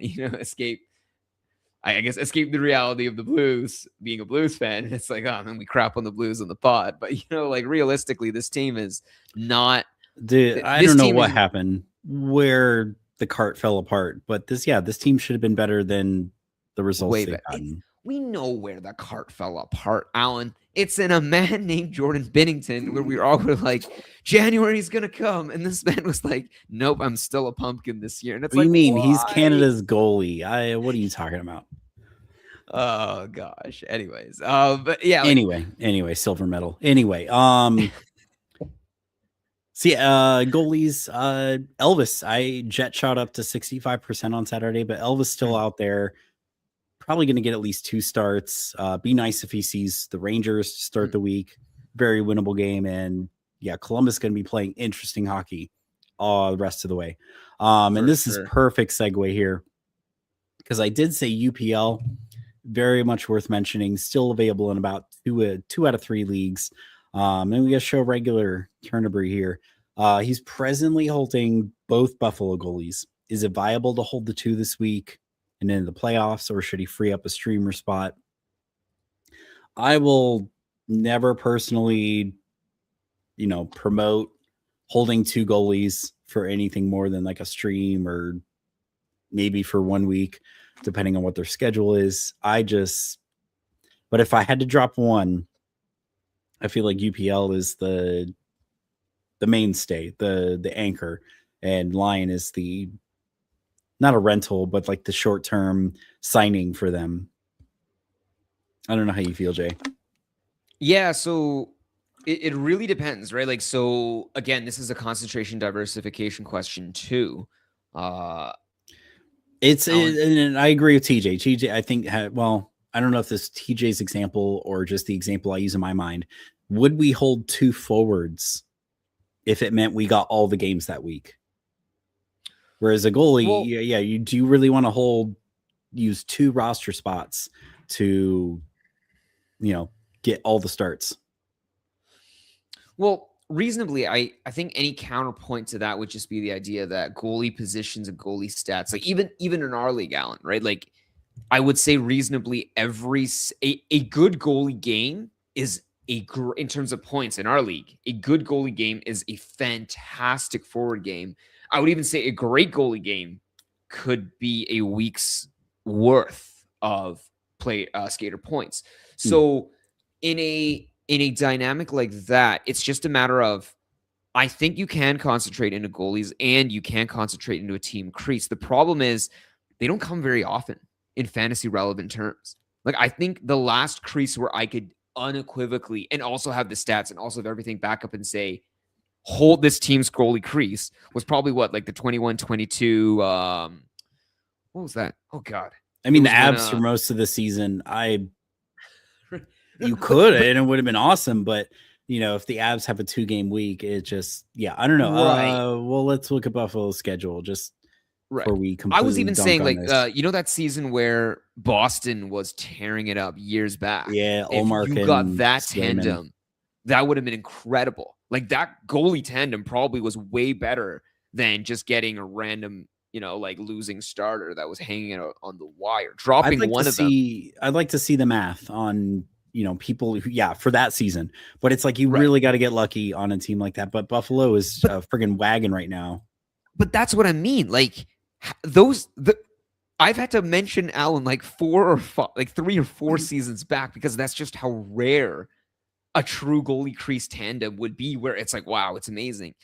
guess escape the reality of the Blues, being a Blues fan. And it's like, oh man, we crap on the Blues on the pod. But like realistically, this team is not. Dude, I don't know what happened, where the cart fell apart. But this team should have been better than the results they've gotten. We know where the cart fell apart, Alan. It's in a man named Jordan Binnington, where we all were like, January's gonna come, and this man was like, nope, I'm still a pumpkin this year. And it's what do you mean? Why? He's Canada's goalie. What are you talking about? Oh gosh. Anyways, but yeah. Anyway, silver medal. Anyway, see, goalies, Elvis, I jet shot up to 65% on Saturday, but Elvis still out there. Probably going to get at least 2 starts. Be nice if he sees the Rangers start the week. Very winnable game. And yeah, Columbus is going to be playing interesting hockey all the rest of the way. And this is perfect segue here, because I did say UPL, very much worth mentioning, still available in about 2 out of 3 leagues. And we got to show regular Turnerbury here. He's presently holding both Buffalo goalies. Is it viable to hold the 2 this week and into the playoffs, or should he free up a streamer spot? I will never personally, promote holding 2 goalies for anything more than like a stream, or maybe for 1 week, depending on what their schedule is. But if I had to drop one, I feel like UPL is the mainstay, the anchor, and Lyon is the, not a rental, but like the short-term signing for them. I don't know how you feel, Jay. Yeah, so it really depends, right? Like, so again, this is a concentration diversification question too. And I agree with TJ. TJ, I think, I don't know if this TJ's example or just the example I use in my mind. Would we hold 2 forwards if it meant we got all the games that week? Whereas a goalie, do you really want to use 2 roster spots to, get all the starts? Well, reasonably, I think any counterpoint to that would just be the idea that goalie positions and goalie stats, like even in our league, Alan, right? Like I would say reasonably a good goalie game is in terms of points in our league, a good goalie game is a fantastic forward game. I would even say a great goalie game could be a week's worth of skater points. So in a dynamic like that, it's just a matter of, I think you can concentrate into goalies and you can concentrate into a team crease. The problem is they don't come very often in fantasy relevant terms. Like, I think the last crease where I could unequivocally and also have the stats and also have everything back up and say, hold this team's goalie crease was probably what, like the 21-22. What was that? Oh God. I mean, the Abs for most of the season, you could, and it would have been awesome, but if the Abs have a 2-game week, it just, I don't know. Right. Well, let's look at Buffalo's schedule just before we completely I was even saying, like, this. That season where Boston was tearing it up years back. Yeah, If you got that tandem, that would have been incredible. Like, that goalie tandem probably was way better than just getting a random, like, losing starter that was hanging out on the wire, dropping one of them. I'd like to see the math on people who, for that season, but it's like you really got to get lucky on a team like that. But Buffalo is a friggin' wagon right now. But that's what I mean. Like, I've had to mention Allen like 3 or 4 seasons back, because that's just how rare a true goalie crease tandem would be, where it's like, wow, it's amazing.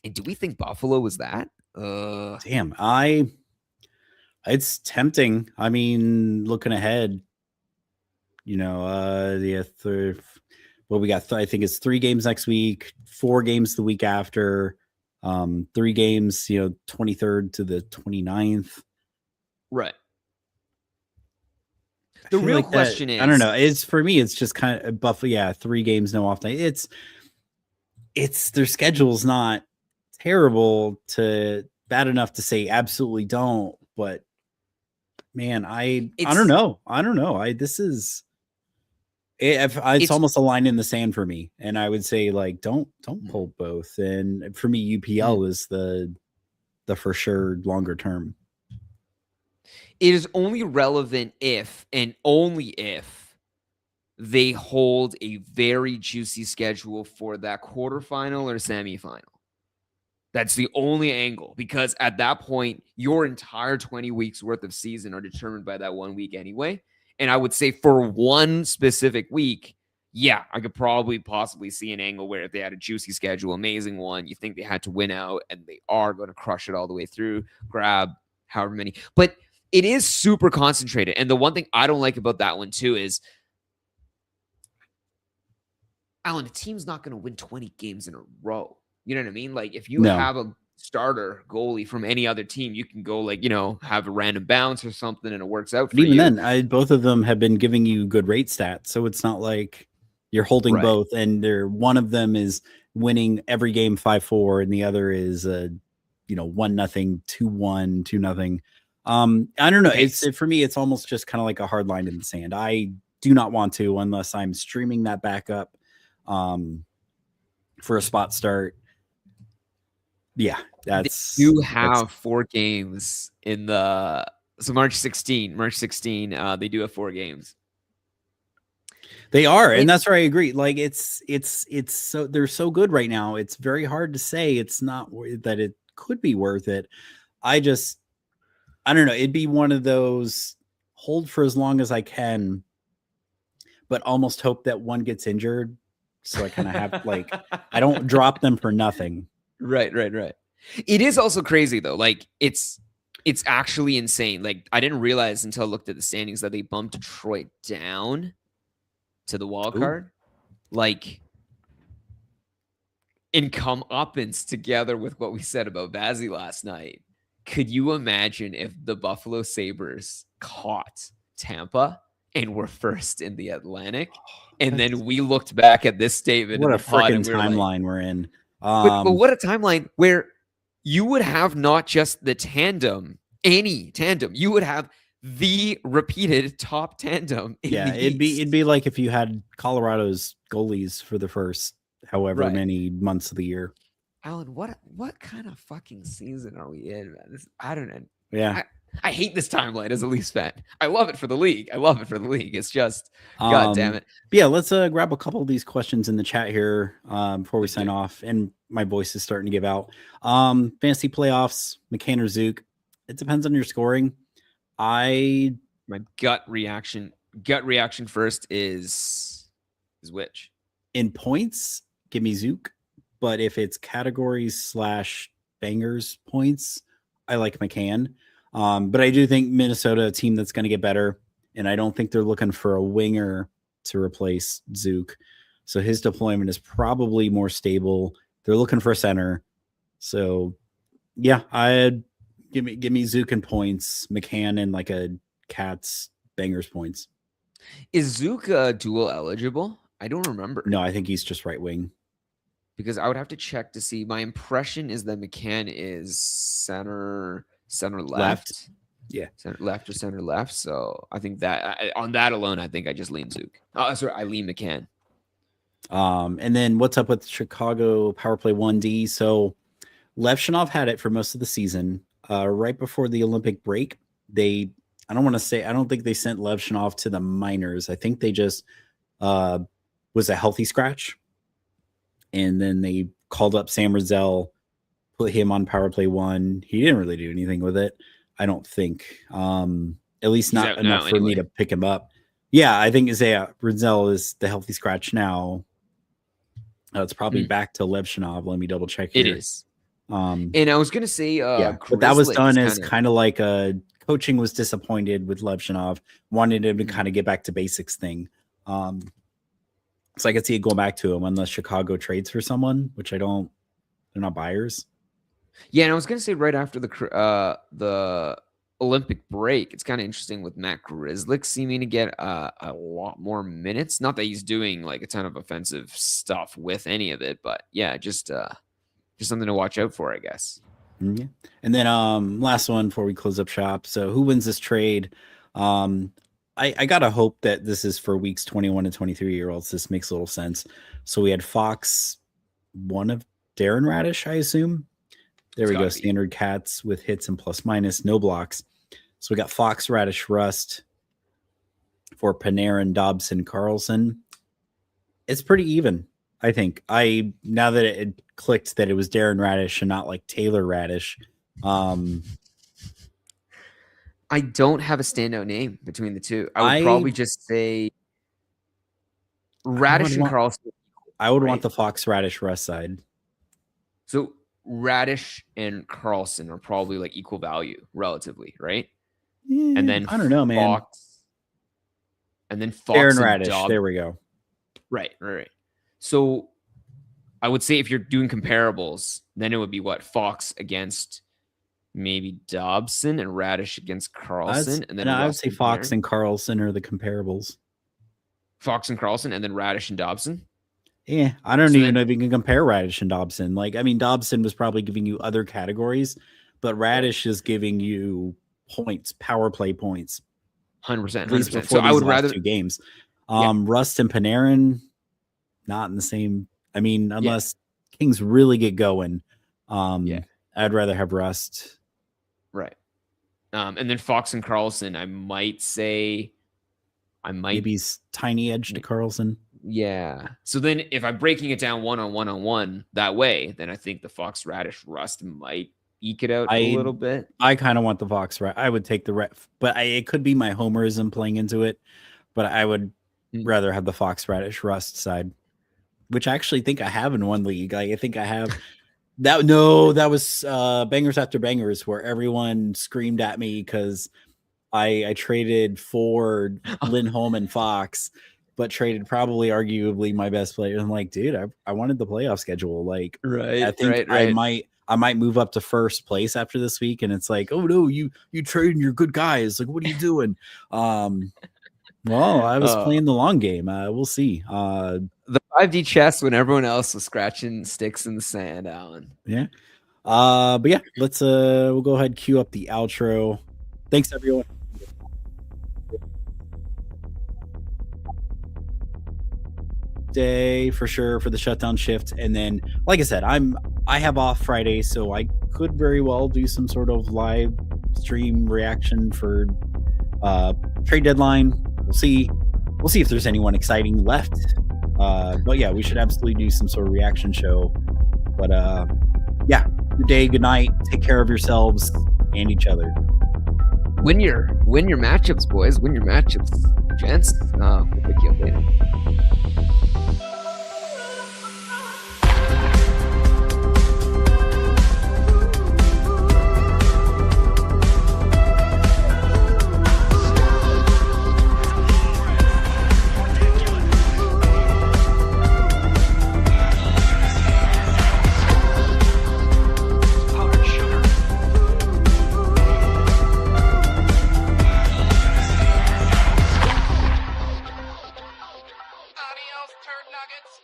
And do we think Buffalo is that? Damn, it's tempting. I mean, looking ahead, we got, I think it's 3 games next week, 4 games the week after, 3 games, 23rd to the 29th. Right. The real question is, I don't know. It's, for me, it's just kind of Buffalo. Yeah, 3 games, no off night. It's their schedule's not terrible to bad enough to say absolutely don't. But man, I don't know. It's almost a line in the sand for me, and I would say, like, don't pull both. And for me, UPL is the for sure longer term. It is only relevant if and only if they hold a very juicy schedule for that quarterfinal or semifinal. That's the only angle, because at that point, your entire 20 weeks worth of season are determined by that 1 week anyway. And I would say for one specific week, I could probably possibly see an angle where if they had a juicy schedule, amazing one, you think they had to win out and they are going to crush it all the way through, grab however many. But it is super concentrated. And the one thing I don't like about that one too is, Alan, a team's not going to win 20 games in a row. You know what I mean? Like, if you have a starter goalie from any other team, you can go, like, have a random bounce or something and it works out for you. Even then, both of them have been giving you good rate stats. So it's not like you're holding both, and one of them is winning every game 5-4 and the other is 1-0, 2-1, 2-0. I don't know. For me, it's almost just kind of like a hard line in the sand. I do not want to, unless I'm streaming that backup for a spot start. Yeah, you have 4 games in the March 16. They do have 4 games. They are, and that's where I agree. Like, it's so, they're so good right now. It's very hard to say it's not that it could be worth it. I don't know. It'd be one of those hold for as long as I can, but almost hope that one gets injured. So I kind of have, like, I don't drop them for nothing. Right. It is also crazy though. Like, it's actually insane. Like, I didn't realize until I looked at the standings that they bumped Detroit down to the wild card. Like, in comeuppance together with what we said about Vazzy last night. Could you imagine if the Buffalo Sabres caught Tampa and were first in the Atlantic? And then we looked back at this statement. What a freaking timeline we're in. But what a timeline where you would have not just the tandem, any tandem, you would have the repeated top tandem. It'd be like if you had Colorado's goalies for the first however many months of the year. Alan, what kind of fucking season are we in, man? I don't know. Yeah. I hate this timeline as a Leafs fan. I love it for the league. It's just, God damn it. Yeah, let's grab a couple of these questions in the chat here before we sign off. And my voice is starting to give out. Fantasy playoffs, McCann or Zook. It depends on your scoring. My gut reaction gut reaction first is which? In points, give me Zook. But if it's categories / bangers points, I like McCann. But I do think Minnesota, a team that's going to get better, and I don't think they're looking for a winger to replace Zook. So his deployment is probably more stable. They're looking for a center. So yeah, I'd give me Zook and points, McCann and like a Cats bangers points. Is Zook dual eligible? I don't remember. No, I think he's just right wing. Because I would have to check to see. My impression is that McCann is center left. Yeah, center left or center left. So I think that on that alone, I think I just lean Zook. Oh, sorry, I lean McCann. And then what's up with Chicago power play 1D? So Levshinov had it for most of the season. Right before the Olympic break, I don't think they sent Levshinov to the minors. I think they just was a healthy scratch. And then they called up Sam Rizal, put him on power play 1. He didn't really do anything with it, I don't think. At least not enough for me to pick him up. Yeah, I think Rizal is the healthy scratch now. It's probably back to Levshinov. Let me double check here. It is. And I was going to say, yeah, but that was done as kind of like coaching was disappointed with Levshinov, wanted him to kind of get back to basics thing. So I could see it going back to him unless Chicago trades for someone, which they're not buyers. Yeah, and I was going to say right after the Olympic break, it's kind of interesting with Matt Grzelcyk seeming to get a lot more minutes. Not that he's doing like a ton of offensive stuff with any of it, but yeah, just something to watch out for, I guess. Yeah. And then last one before we close up shop. So who wins this trade? I gotta hope that this is for weeks 21 to 23 or else this makes a little sense. So we had Fox, one of Darren Radish, I assume. There we go. Standard Cats with hits and plus minus, no blocks. So we got Fox, Radish, Rust for Panarin, Dobson, Carlson. It's pretty even, I think. Now that it clicked that it was Darren Radish and not like Taylor Radish. I don't have a standout name between the two. I would probably just say Radish and Carlson. I would want the Fox, Radish, Rust side. So Radish and Carlson are probably like equal value relatively, right? And then I don't know, man. And then Fox Darren Radish. There we go. Right. So I would say if you're doing comparables, then it would be what? Fox against maybe Dobson and Radish against Carlson. And then I would say Fox and Carlson are the comparables. Fox and Carlson and then Radish and Dobson? Yeah, I don't even know if you can compare Radish and Dobson. Like, I mean, Dobson was probably giving you other categories, but Radish is giving you points, power play points. 100%. At least before I would rather 2 games. Rust and Panarin, not in the same. I mean, unless Kings really get going, I'd rather have Rust. Right. And then Fox and Carlson, I might maybe tiny edge to Carlson. Yeah. So then if I'm breaking it down one-on-one that way, then I think the Fox Radish Rust might eke it out a little bit. I kind of want the Fox. I would take the ref, but it could be my homerism playing into it. But I would rather have the Fox Radish Rust side, which I actually think I have in one league. I think I have that. No, that was Bangers After Bangers, where everyone screamed at me because I traded for Lindholm and Fox, but traded probably arguably my best player. I'm like, dude, I wanted the playoff schedule. Like, I think I might move up to first place after this week. And it's like, oh no, you trading your good guys. Like, what are you doing? Well, I was playing the long game. We'll see. The 5D chess when everyone else was scratching sticks in the sand, Alan. Yeah. But yeah, let's we'll go ahead and cue up the outro. Thanks everyone. Day for sure for the shutdown shift, and then like I said, I have off Friday, so I could very well do some sort of live stream reaction for trade deadline. We'll see if there's anyone exciting left, but yeah, we should absolutely do some sort of reaction show. But yeah, good day, good night, take care of yourselves and each other. Win your matchups, boys. Win your matchups. gents. We'll pick you up later. Adios, turd nuggets.